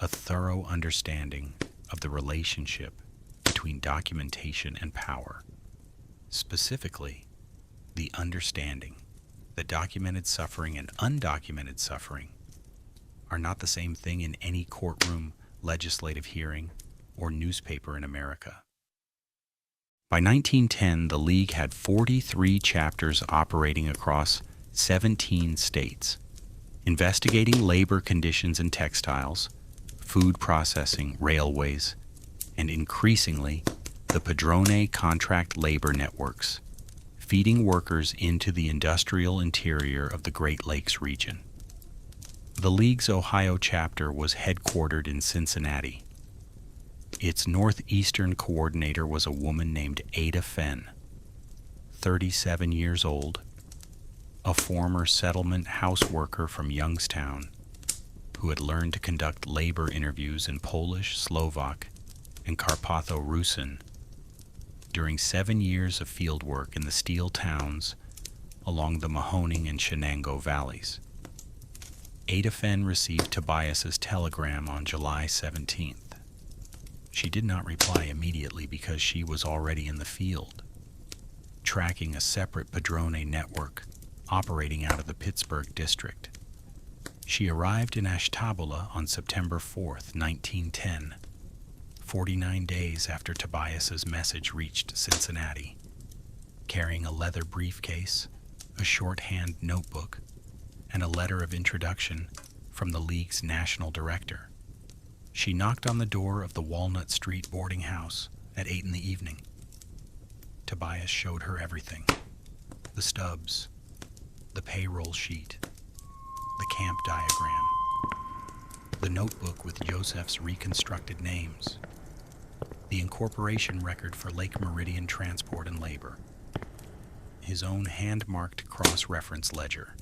[SPEAKER 1] a thorough understanding of the relationship between documentation and power. Specifically, the understanding that documented suffering and undocumented suffering are not the same thing in any courtroom, legislative hearing, or newspaper in America. By 1910, the League had 43 chapters operating across 17 states, investigating labor conditions in textiles, food processing, railways, and increasingly, the padrone contract labor networks, feeding workers into the industrial interior of the Great Lakes region. The League's Ohio chapter was headquartered in Cincinnati. Its northeastern coordinator was a woman named Ada Fenn, 37 years old, a former settlement house worker from Youngstown who had learned to conduct labor interviews in Polish, Slovak, and Carpatho-Rusin during 7 years of field work in the steel towns along the Mahoning and Shenango valleys. Ada Fenn received Tobias's telegram on July 17th. She did not reply immediately because she was already in the field, tracking a separate padrone network operating out of the Pittsburgh district. She arrived in Ashtabula on September 4th, 1910, 49 days after Tobias's message reached Cincinnati, carrying a leather briefcase, a shorthand notebook, and a letter of introduction from the League's national director. She knocked on the door of the Walnut Street boarding house at 8 in the evening. Tobias showed her everything: the stubs, the payroll sheet, the camp diagram, the notebook with Joseph's reconstructed names, the incorporation record for Lake Meridian Transport and Labor, his own hand-marked cross-reference ledger,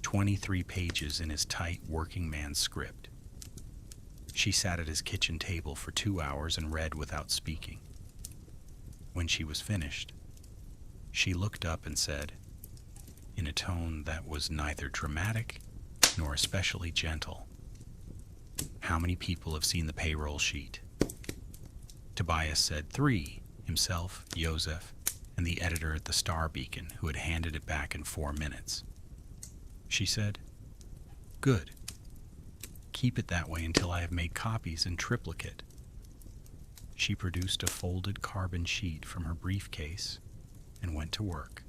[SPEAKER 1] 23 pages in his tight working man's script. She sat at his kitchen table for 2 hours and read without speaking. When she was finished, she looked up and said, in a tone that was neither dramatic nor especially gentle, "How many people have seen the payroll sheet?" Tobias said 3, himself, Joseph, and the editor at the Star Beacon, who had handed it back in 4 minutes. She said, "Good. Keep it that way until I have made copies in triplicate." She produced a folded carbon sheet from her briefcase and went to work.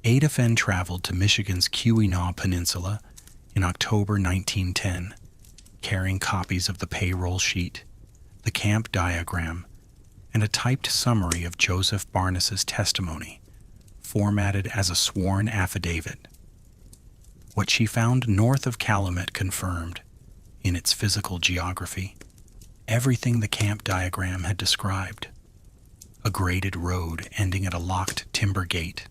[SPEAKER 1] Ada Fenn traveled to Michigan's Keweenaw Peninsula in October 1910, carrying copies of the payroll sheet, the camp diagram, and a typed summary of Joseph Barnes's testimony, formatted as a sworn affidavit. What she found north of Calumet confirmed, in its physical geography, everything the camp diagram had described: a graded road ending at a locked timber gate,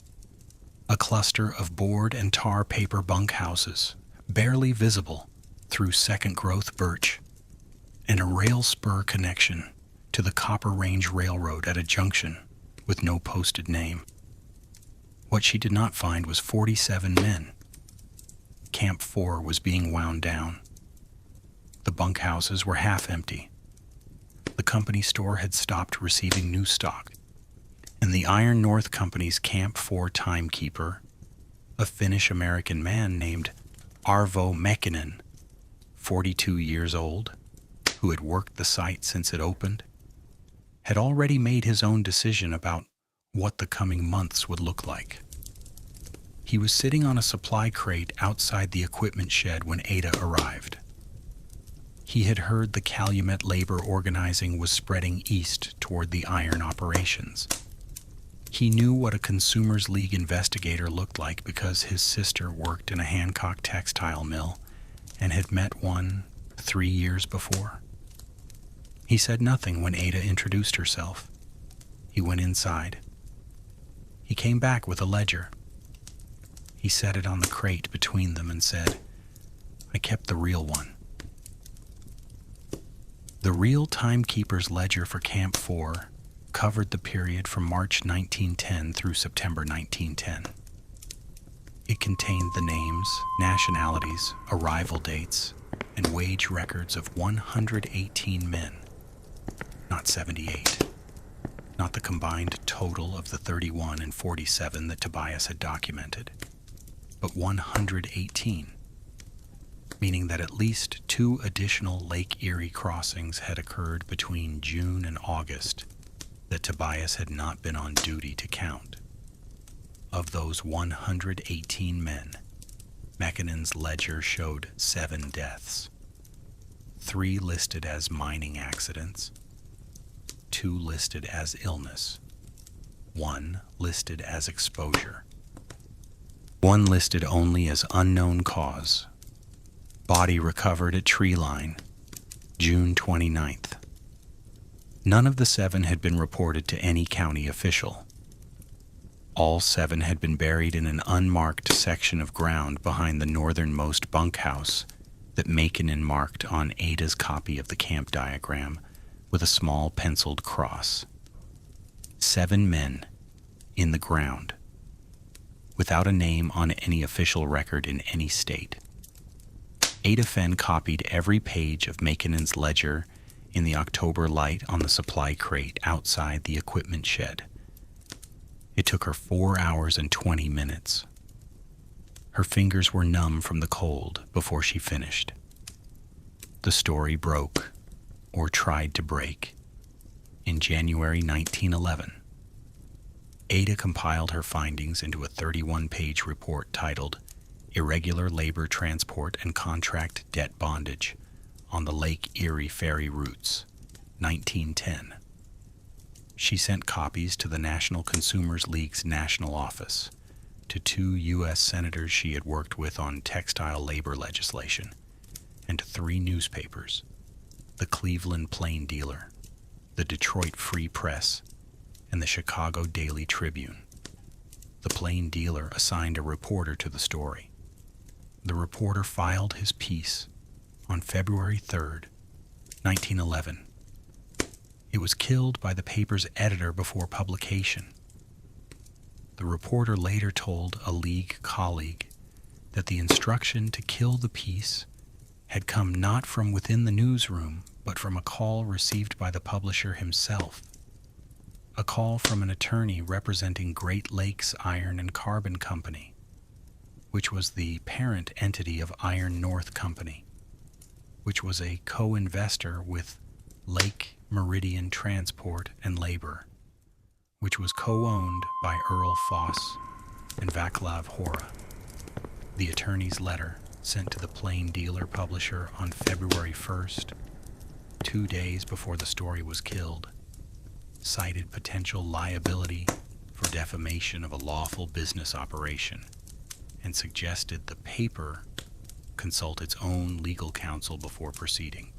[SPEAKER 1] a cluster of board and tar paper bunkhouses, barely visible through second-growth birch, and a rail spur connection to the Copper Range Railroad at a junction with no posted name. What she did not find was 47 men. Camp 4 was being wound down. The bunkhouses were half empty. The company store had stopped receiving new stock, and the Iron North Company's Camp 4 timekeeper, a Finnish-American man named Arvo Mäkinen, 42 years old, who had worked the site since it opened, had already made his own decision about what the coming months would look like. He was sitting on a supply crate outside the equipment shed when Ada arrived. He had heard the Calumet labor organizing was spreading east toward the iron operations. He knew what a Consumers League investigator looked like because his sister worked in a Hancock textile mill and had met one 3 years before. He said nothing when Ada introduced herself. He went inside. He came back with a ledger. He set it on the crate between them and said, "I kept the real one." The real timekeeper's ledger for Camp 4 covered the period from March 1910 through September 1910. It contained the names, nationalities, arrival dates, and wage records of 118 men, not 78, not the combined total of the 31 and 47 that Tobias had documented, but 118, meaning that at least 2 additional Lake Erie crossings had occurred between June and August that Tobias had not been on duty to count. Of those 118 men, Mäkinen's ledger showed 7 deaths, 3 listed as mining accidents, 2 listed as illness, 1 listed as exposure, 1 listed only as unknown cause. Body recovered at tree line, June 29th. None of the 7 had been reported to any county official. All 7 had been buried in an unmarked section of ground behind the northernmost bunkhouse that Mäkinen marked on Ada's copy of the camp diagram with a small penciled cross. 7 men in the ground, without a name on any official record in any state. Ada Fenn copied every page of Mäkinen's ledger in the October light on the supply crate outside the equipment shed. It took her 4 hours and 20 minutes. Her fingers were numb from the cold before she finished. The story broke, or tried to break, in January 1911. Ada compiled her findings into a 31-page report titled Irregular Labor Transport and Contract Debt Bondage on the Lake Erie Ferry Routes, 1910. She sent copies to the National Consumers League's national office, to 2 U.S. senators she had worked with on textile labor legislation, and to 3 newspapers: the Cleveland Plain Dealer, the Detroit Free Press, and the Chicago Daily Tribune. The Plain Dealer assigned a reporter to the story. The reporter filed his piece on February 3rd, 1911. It was killed by the paper's editor before publication. The reporter later told a League colleague that the instruction to kill the piece had come not from within the newsroom, but from a call received by the publisher himself. A call from an attorney representing Great Lakes Iron and Carbon Company, which was the parent entity of Iron North Company, which was a co-investor with Lake Meridian Transport and Labor, which was co-owned by Earl Foss and Vaclav Hora. The attorney's letter, sent to the Plain Dealer publisher on February 1st, 2 days before the story was killed, cited potential liability for defamation of a lawful business operation and suggested the paper consult its own legal counsel before proceeding.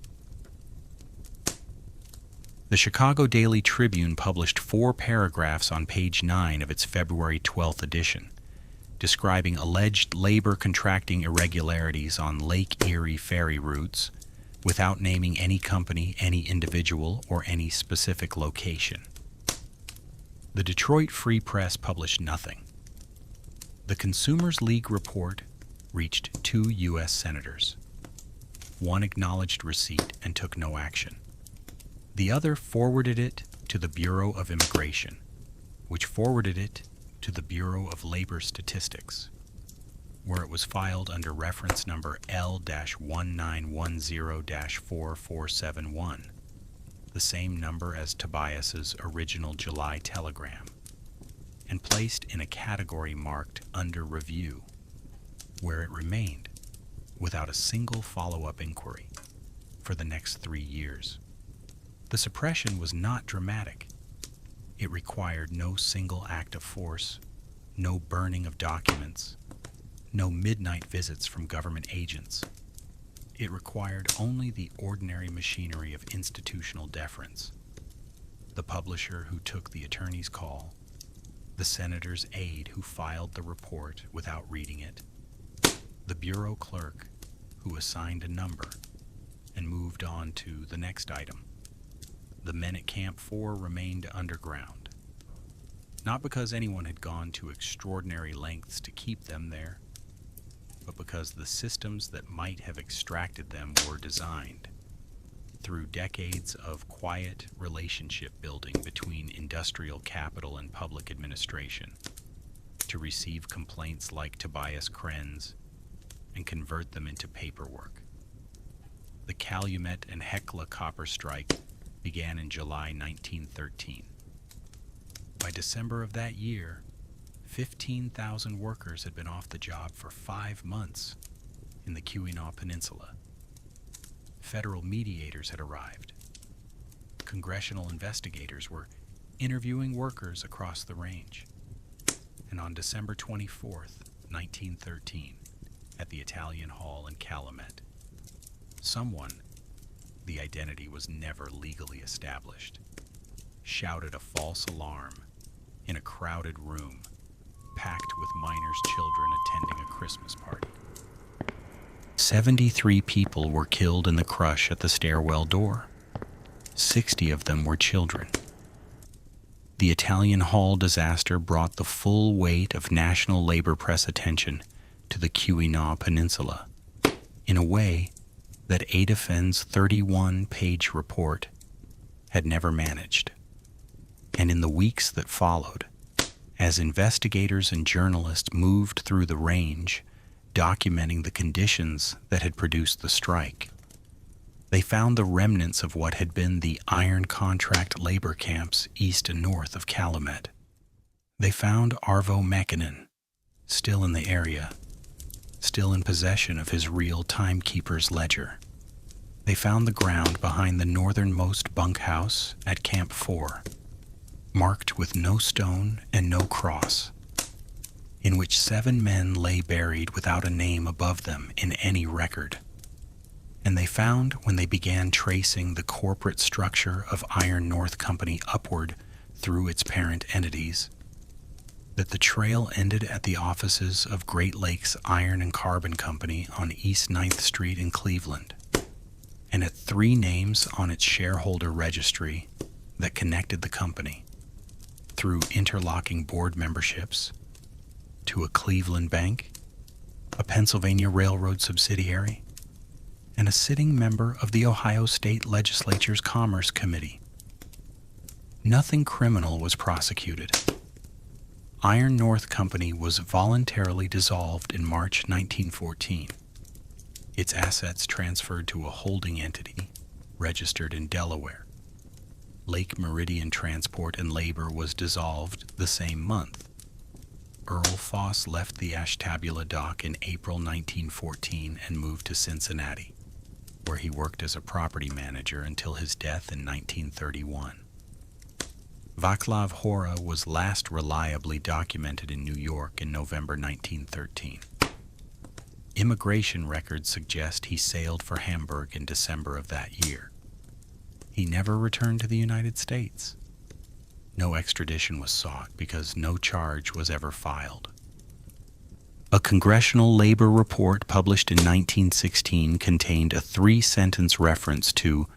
[SPEAKER 1] The Chicago Daily Tribune published 4 paragraphs on page 9 of its February 12th edition, describing alleged labor contracting irregularities on Lake Erie ferry routes without naming any company, any individual, or any specific location. The Detroit Free Press published nothing. The Consumers League report reached 2 U.S. senators. One acknowledged receipt and took no action. The other forwarded it to the Bureau of Immigration, which forwarded it to the Bureau of Labor Statistics, where it was filed under reference number L-1910-4471, the same number as Tobias's original July telegram, and placed in a category marked under review, where it remained without a single follow-up inquiry for the next 3 years. The suppression was not dramatic. It required no single act of force, no burning of documents, no midnight visits from government agents. It required only the ordinary machinery of institutional deference. The publisher who took the attorney's call, the senator's aide who filed the report without reading it, the bureau clerk who assigned a number and moved on to the next item. The men at Camp 4 remained underground, not because anyone had gone to extraordinary lengths to keep them there, but because the systems that might have extracted them were designed through decades of quiet relationship building between industrial capital and public administration to receive complaints like Tobias Krenn's and convert them into paperwork. The Calumet and Hecla copper strike began in July 1913. By December of that year, 15,000 workers had been off the job for 5 months in the Keweenaw Peninsula. Federal mediators had arrived. Congressional investigators were interviewing workers across the range. And on December 24th, 1913, at the Italian Hall in Calumet, someone, the identity was never legally established, shouted a false alarm in a crowded room packed with minors' children attending a Christmas party. 73 people were killed in the crush at the stairwell door. 60 of them were children. The Italian Hall disaster brought the full weight of national labor press attention to the Keweenaw Peninsula in a way that Ada Fenn's 31-page report had never managed. And in the weeks that followed, as investigators and journalists moved through the range, documenting the conditions that had produced the strike, they found the remnants of what had been the iron contract labor camps east and north of Calumet. They found Arvo Mäkinen, still in the area, still in possession of his real timekeeper's ledger. They found the ground behind the northernmost bunkhouse at Camp 4, marked with no stone and no cross, in which 7 men lay buried without a name above them in any record. And they found, when they began tracing the corporate structure of Iron North Company upward through its parent entities, that the trail ended at the offices of Great Lakes Iron and Carbon Company on East 9th Street in Cleveland, and at 3 names on its shareholder registry that connected the company through interlocking board memberships to a Cleveland bank, a Pennsylvania Railroad subsidiary, and a sitting member of the Ohio State Legislature's Commerce Committee. Nothing criminal was prosecuted. Iron North Company was voluntarily dissolved in March 1914. Its assets transferred to a holding entity registered in Delaware. Lake Meridian Transport and Labor was dissolved the same month. Earl Foss left the Ashtabula dock in April 1914 and moved to Cincinnati, where he worked as a property manager until his death in 1931. Vaclav Hora was last reliably documented in New York in November 1913. Immigration records suggest he sailed for Hamburg in December of that year. He never returned to the United States. No extradition was sought because no charge was ever filed. A congressional labor report published in 1916 contained a 3-sentence reference to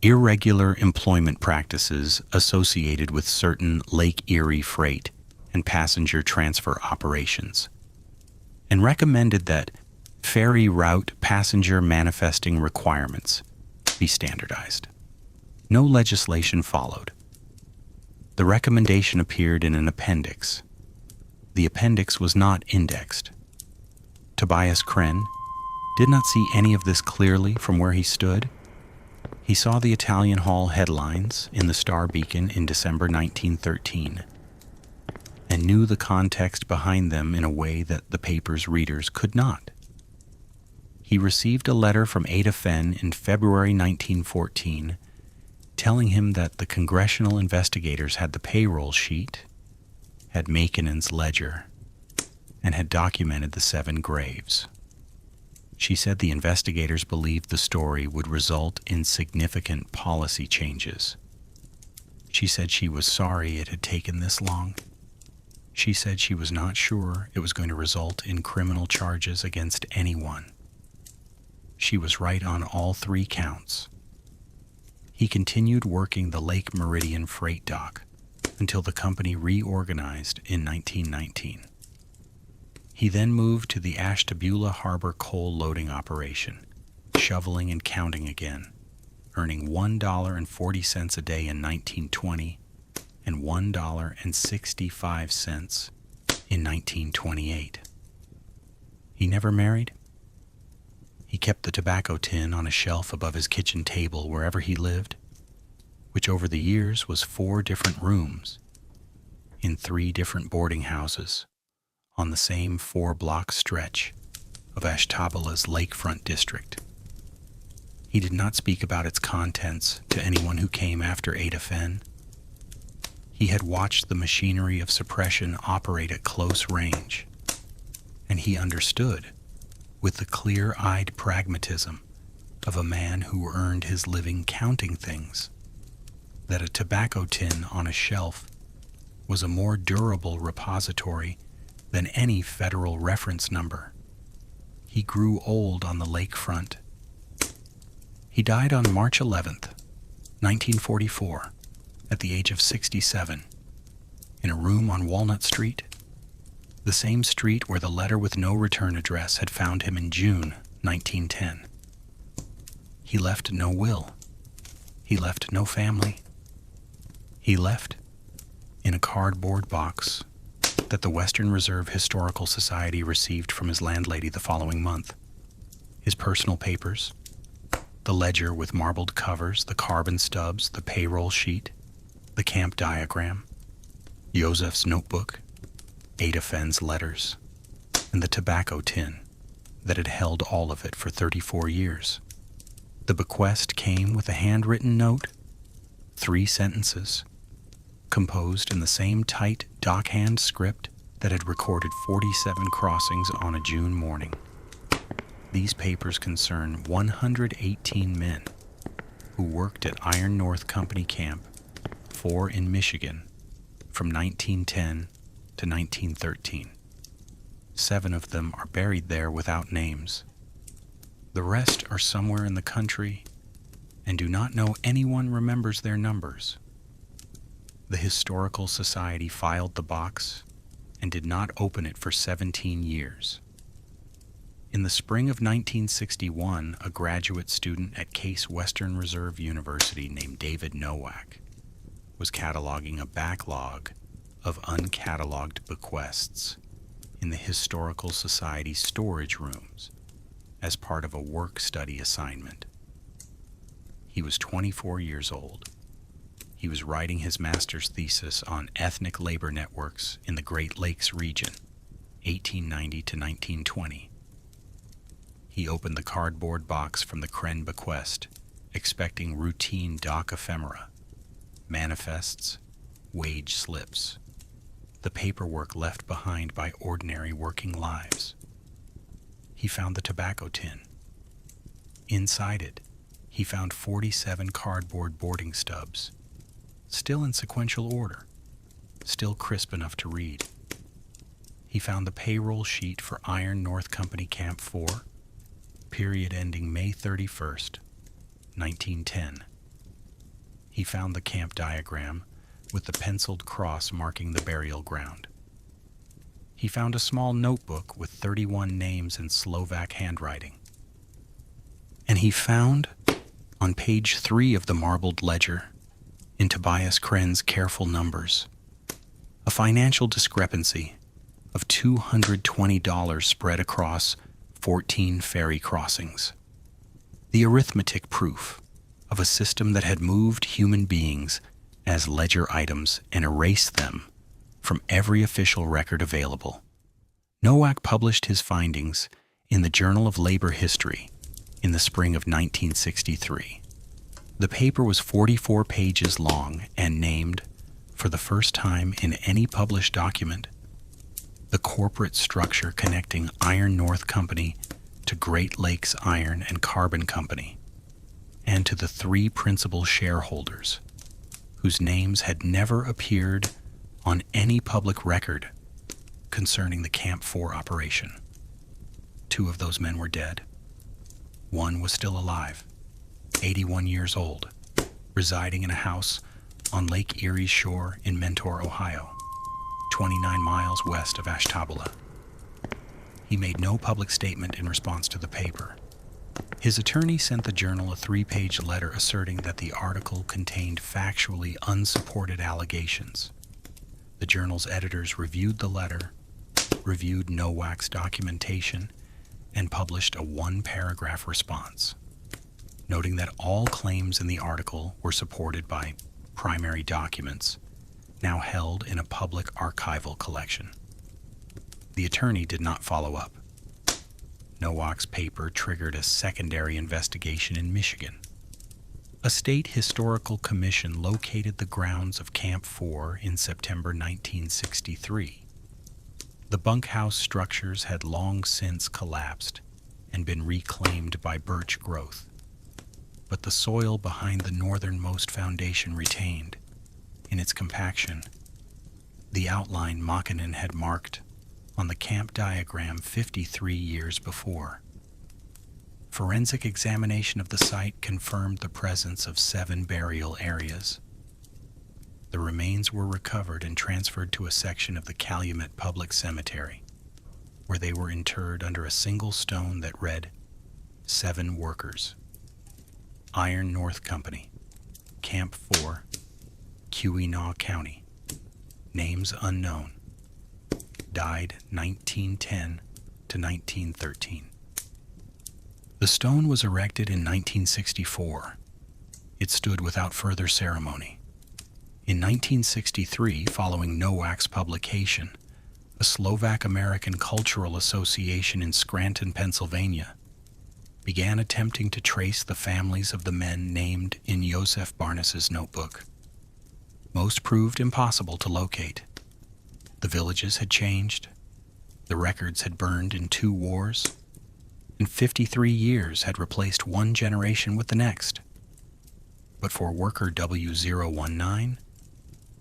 [SPEAKER 1] irregular employment practices associated with certain Lake Erie freight and passenger transfer operations, and recommended that ferry route passenger manifesting requirements be standardized. No legislation followed. The recommendation appeared in an appendix. The appendix was not indexed. Tobias Krenn did not see any of this clearly from where he stood. He saw the Italian Hall headlines in the Star Beacon in December 1913 and knew the context behind them in a way that the paper's readers could not. He received a letter from Ada Fenn in February 1914 telling him that the congressional investigators had the payroll sheet, had Makinen's ledger, and had documented the 7 graves. She said the investigators believed the story would result in significant policy changes. She said she was sorry it had taken this long. She said she was not sure it was going to result in criminal charges against anyone. She was right on all 3 counts. He continued working the Lake Meridian freight dock until the company reorganized in 1919. He then moved to the Ashtabula Harbor coal loading operation, shoveling and counting again, earning $1.40 a day in 1920 and $1.65 in 1928. He never married. He kept the tobacco tin on a shelf above his kitchen table wherever he lived, which over the years was 4 different rooms in 3 different boarding houses on the same 4-block stretch of Ashtabula's lakefront district. He did not speak about its contents to anyone who came after Ada Fenn. He had watched the machinery of suppression operate at close range, and he understood, with the clear-eyed pragmatism of a man who earned his living counting things, that a tobacco tin on a shelf was a more durable repository than any federal reference number. He grew old on the lakefront. He died on March 11th, 1944, at the age of 67, in a room on Walnut Street, the same street where the letter with no return address had found him in June 1910. He left no will. He left no family. He left in a cardboard box that the Western Reserve Historical Society received from his landlady the following month: his personal papers, the ledger with marbled covers, the carbon stubs, the payroll sheet, the camp diagram, Joseph's notebook, Ada Fenn's letters, and the tobacco tin that had held all of it for 34 years. The bequest came with a handwritten note, 3 sentences, composed in the same tight dockhand script that had recorded 47 crossings on a June morning. These papers concern 118 men who worked at Iron North Company Camp 4 in Michigan from 1910 to 1913. 7 of them are buried there without names. The rest are somewhere in the country and do not know anyone remembers their numbers. The Historical Society filed the box and did not open it for 17 years. In the spring of 1961, a graduate student at Case Western Reserve University named David Nowak was cataloging a backlog of uncatalogued bequests in the Historical Society storage rooms as part of a work study assignment. He was 24 years old. He was writing his master's thesis on ethnic labor networks in the Great Lakes region, 1890 to 1920. He opened the cardboard box from the Krenn bequest, expecting routine doc ephemera, manifests, wage slips, the paperwork left behind by ordinary working lives. He found the tobacco tin. Inside it, he found 47 cardboard boarding stubs, still in sequential order, still crisp enough to read. He found the payroll sheet for Iron North Company Camp 4, period ending May 31st, 1910. He found the camp diagram with the penciled cross marking the burial ground. he found a small notebook with 31 names in Slovak handwriting. And he found, on page 3 of the marbled ledger, in Tobias Krenn's careful numbers, a financial discrepancy of $220 spread across 14 ferry crossings. The arithmetic proof of a system that had moved human beings as ledger items and erased them from every official record available. Nowak published his findings in the Journal of Labor History in the spring of 1963. The paper was 44 pages long and named, for the first time in any published document, the corporate structure connecting Iron North Company to Great Lakes Iron and Carbon Company, and to the 3 principal shareholders, whose names had never appeared on any public record concerning the Camp 4 operation. 2 of those men were dead. 1 was still alive, 81 years old, residing in a house on Lake Erie's shore in Mentor, Ohio, 29 miles west of Ashtabula. He made no public statement in response to the paper. His attorney sent the Journal a 3-page letter asserting that the article contained factually unsupported allegations. The Journal's editors reviewed the letter, reviewed Nowak's documentation, and published a 1-paragraph response, noting that all claims in the article were supported by primary documents now held in a public archival collection. The attorney did not follow up. Nowak's paper triggered a secondary investigation in Michigan. A state historical commission located the grounds of Camp 4 in September 1963. The bunkhouse structures had long since collapsed and been reclaimed by birch growth, but the soil behind the northernmost foundation retained, in its compaction, the outline Makinen had marked on the camp diagram 53 years before. Forensic examination of the site confirmed the presence of 7 burial areas. The remains were recovered and transferred to a section of the Calumet Public Cemetery, where they were interred under a single stone that read, 7 workers. Iron North Company, Camp 4, Keweenaw County. Names unknown. Died 1910 to 1913. The stone was erected in 1964. It stood without further ceremony. In 1963, following Nowak's publication, a Slovak-American Cultural Association in Scranton, Pennsylvania, began attempting to trace the families of the men named in Josef Barnes's notebook. Most proved impossible to locate. The villages had changed, the records had burned in 2 wars, and 53 years had replaced one generation with the next. But for worker W019,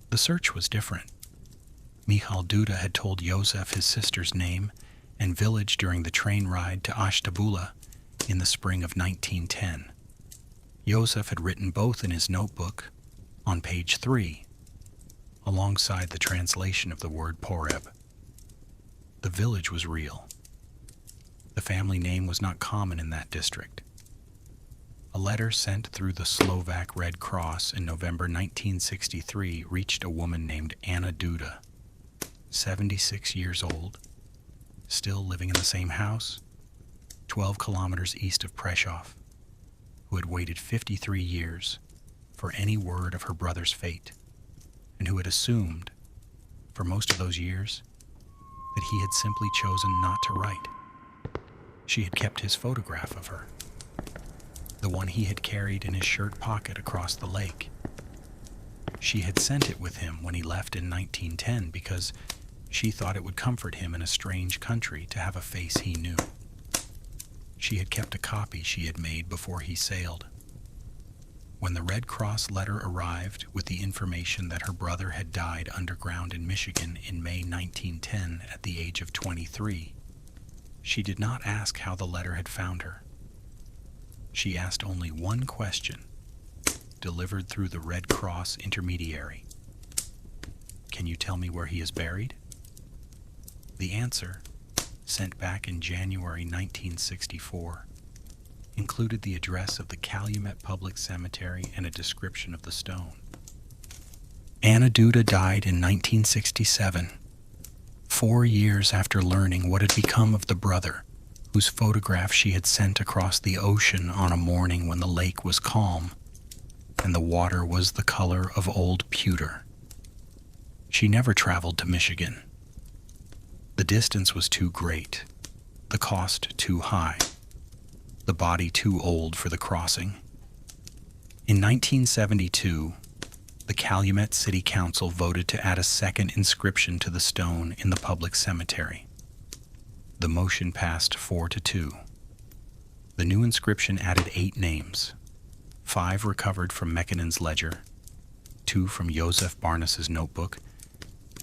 [SPEAKER 1] the search was different. Michal Duda had told Josef his sister's name and village during the train ride to Ashtabula in the spring of 1910. Josef had written both in his notebook on page 3, alongside the translation of the word Poreb. The village was real. The family name was not common in that district. A letter sent through the Slovak Red Cross in November 1963 reached a woman named Anna Duda, 76 years old, still living in the same house, 12 kilometers east of Prešov, who had waited 53 years for any word of her brother's fate, and who had assumed, for most of those years, that he had simply chosen not to write. She had kept his photograph of her, the one he had carried in his shirt pocket across the lake. She had sent it with him when he left in 1910 because she thought it would comfort him in a strange country to have a face he knew. She had kept a copy she had made before he sailed. When the Red Cross letter arrived with the information that her brother had died underground in Michigan in May 1910 at the age of 23, she did not ask how the letter had found her. She asked only one question, delivered through the Red Cross intermediary. "Can you tell me where he is buried?" The answer, sent back in January 1964, included the address of the Calumet Public Cemetery and a description of the stone. Ashtabula died in 1967, 4 years after learning what had become of the brother whose photograph she had sent across the ocean on a morning when the lake was calm and the water was the color of old pewter. She never traveled to Michigan. The distance was too great, the cost too high, the body too old for the crossing. In 1972, the Calumet City Council voted to add a second inscription to the stone in the public cemetery. The motion passed 4-2. The new inscription added 8 names, 5 recovered from Meckinon's ledger, 2 from Joseph Barnes's notebook,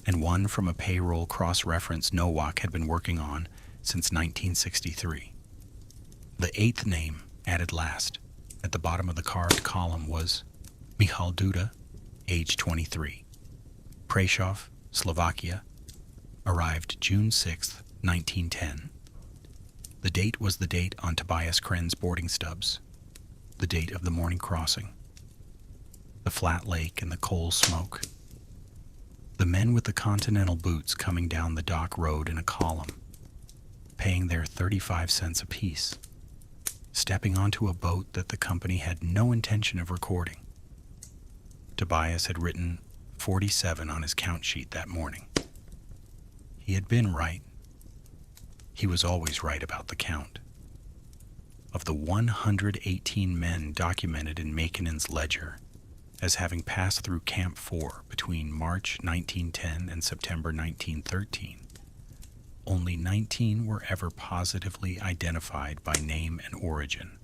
[SPEAKER 1] and 1 from a payroll cross-reference Nowak had been working on since 1963. The 8th name, added last, at the bottom of the carved column was Michal Duda, age 23. Prešov, Slovakia, arrived June 6, 1910. The date was the date on Tobias Krenn's boarding stubs, the date of the morning crossing. The flat lake and the coal smoke. The men with the continental boots coming down the dock road in a column, paying their 35 cents apiece, stepping onto a boat that the company had no intention of recording. Tobias had written 47 on his count sheet that morning. He had been right. He was always right about the count. Of the 118 men documented in Meckinon's ledger as having passed through Camp 4 between March 1910 and September 1913, only 19 were ever positively identified by name and origin.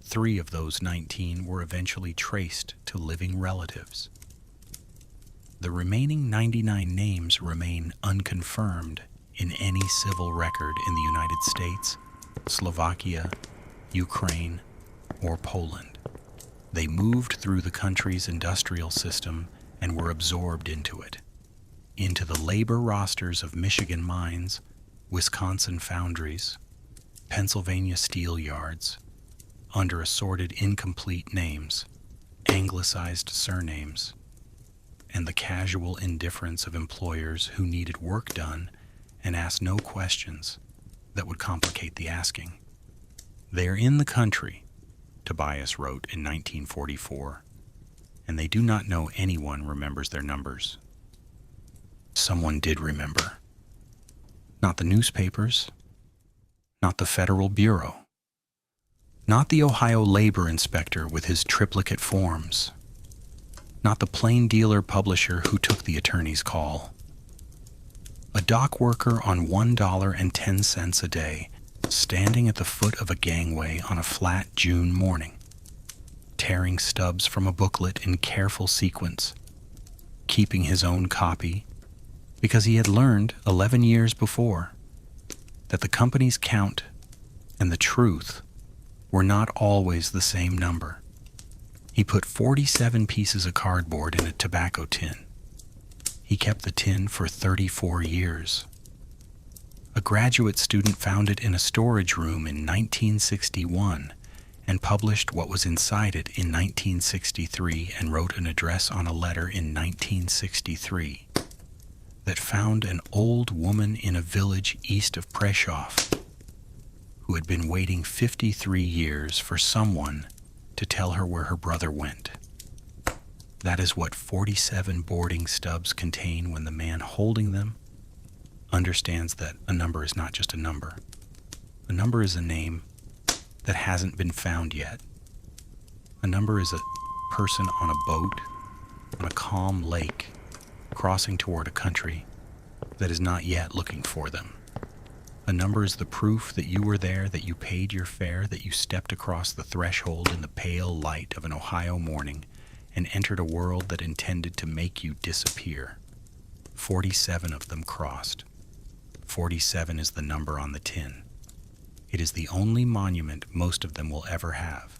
[SPEAKER 1] 3 of those 19 were eventually traced to living relatives. The remaining 99 names remain unconfirmed in any civil record in the United States, Slovakia, Ukraine, or Poland. They moved through the country's industrial system and were absorbed into it, into the labor rosters of Michigan mines, Wisconsin foundries, Pennsylvania steel yards, under assorted incomplete names, anglicized surnames, and the casual indifference of employers who needed work done and asked no questions that would complicate the asking. They're in the country, Tobias wrote in 1944, and they do not know anyone remembers their numbers. Someone did remember. Not the newspapers, not the Federal Bureau, not the Ohio labor inspector with his triplicate forms, not the plain dealer publisher who took the attorney's call. A dock worker on $1.10 a day, standing at the foot of a gangway on a flat June morning, tearing stubs from a booklet in careful sequence, keeping his own copy, because he had learned 11 years before that the company's count and the truth were not always the same number. He put 47 pieces of cardboard in a tobacco tin. He kept the tin for 34 years. A graduate student found it in a storage room in 1961 and published what was inside it in 1963 and wrote an address on a letter in 1963 that found an old woman in a village east of Prešov who had been waiting 53 years for someone to tell her where her brother went. That is what 47 boarding stubs contain when the man holding them understands that a number is not just a number. A number is a name that hasn't been found yet. A number is a person on a boat on a calm lake crossing toward a country that is not yet looking for them. A number is the proof that you were there, that you paid your fare, that you stepped across the threshold in the pale light of an Ohio morning and entered a world that intended to make you disappear. 47 of them crossed. 47 is the number on the tin. It is the only monument most of them will ever have.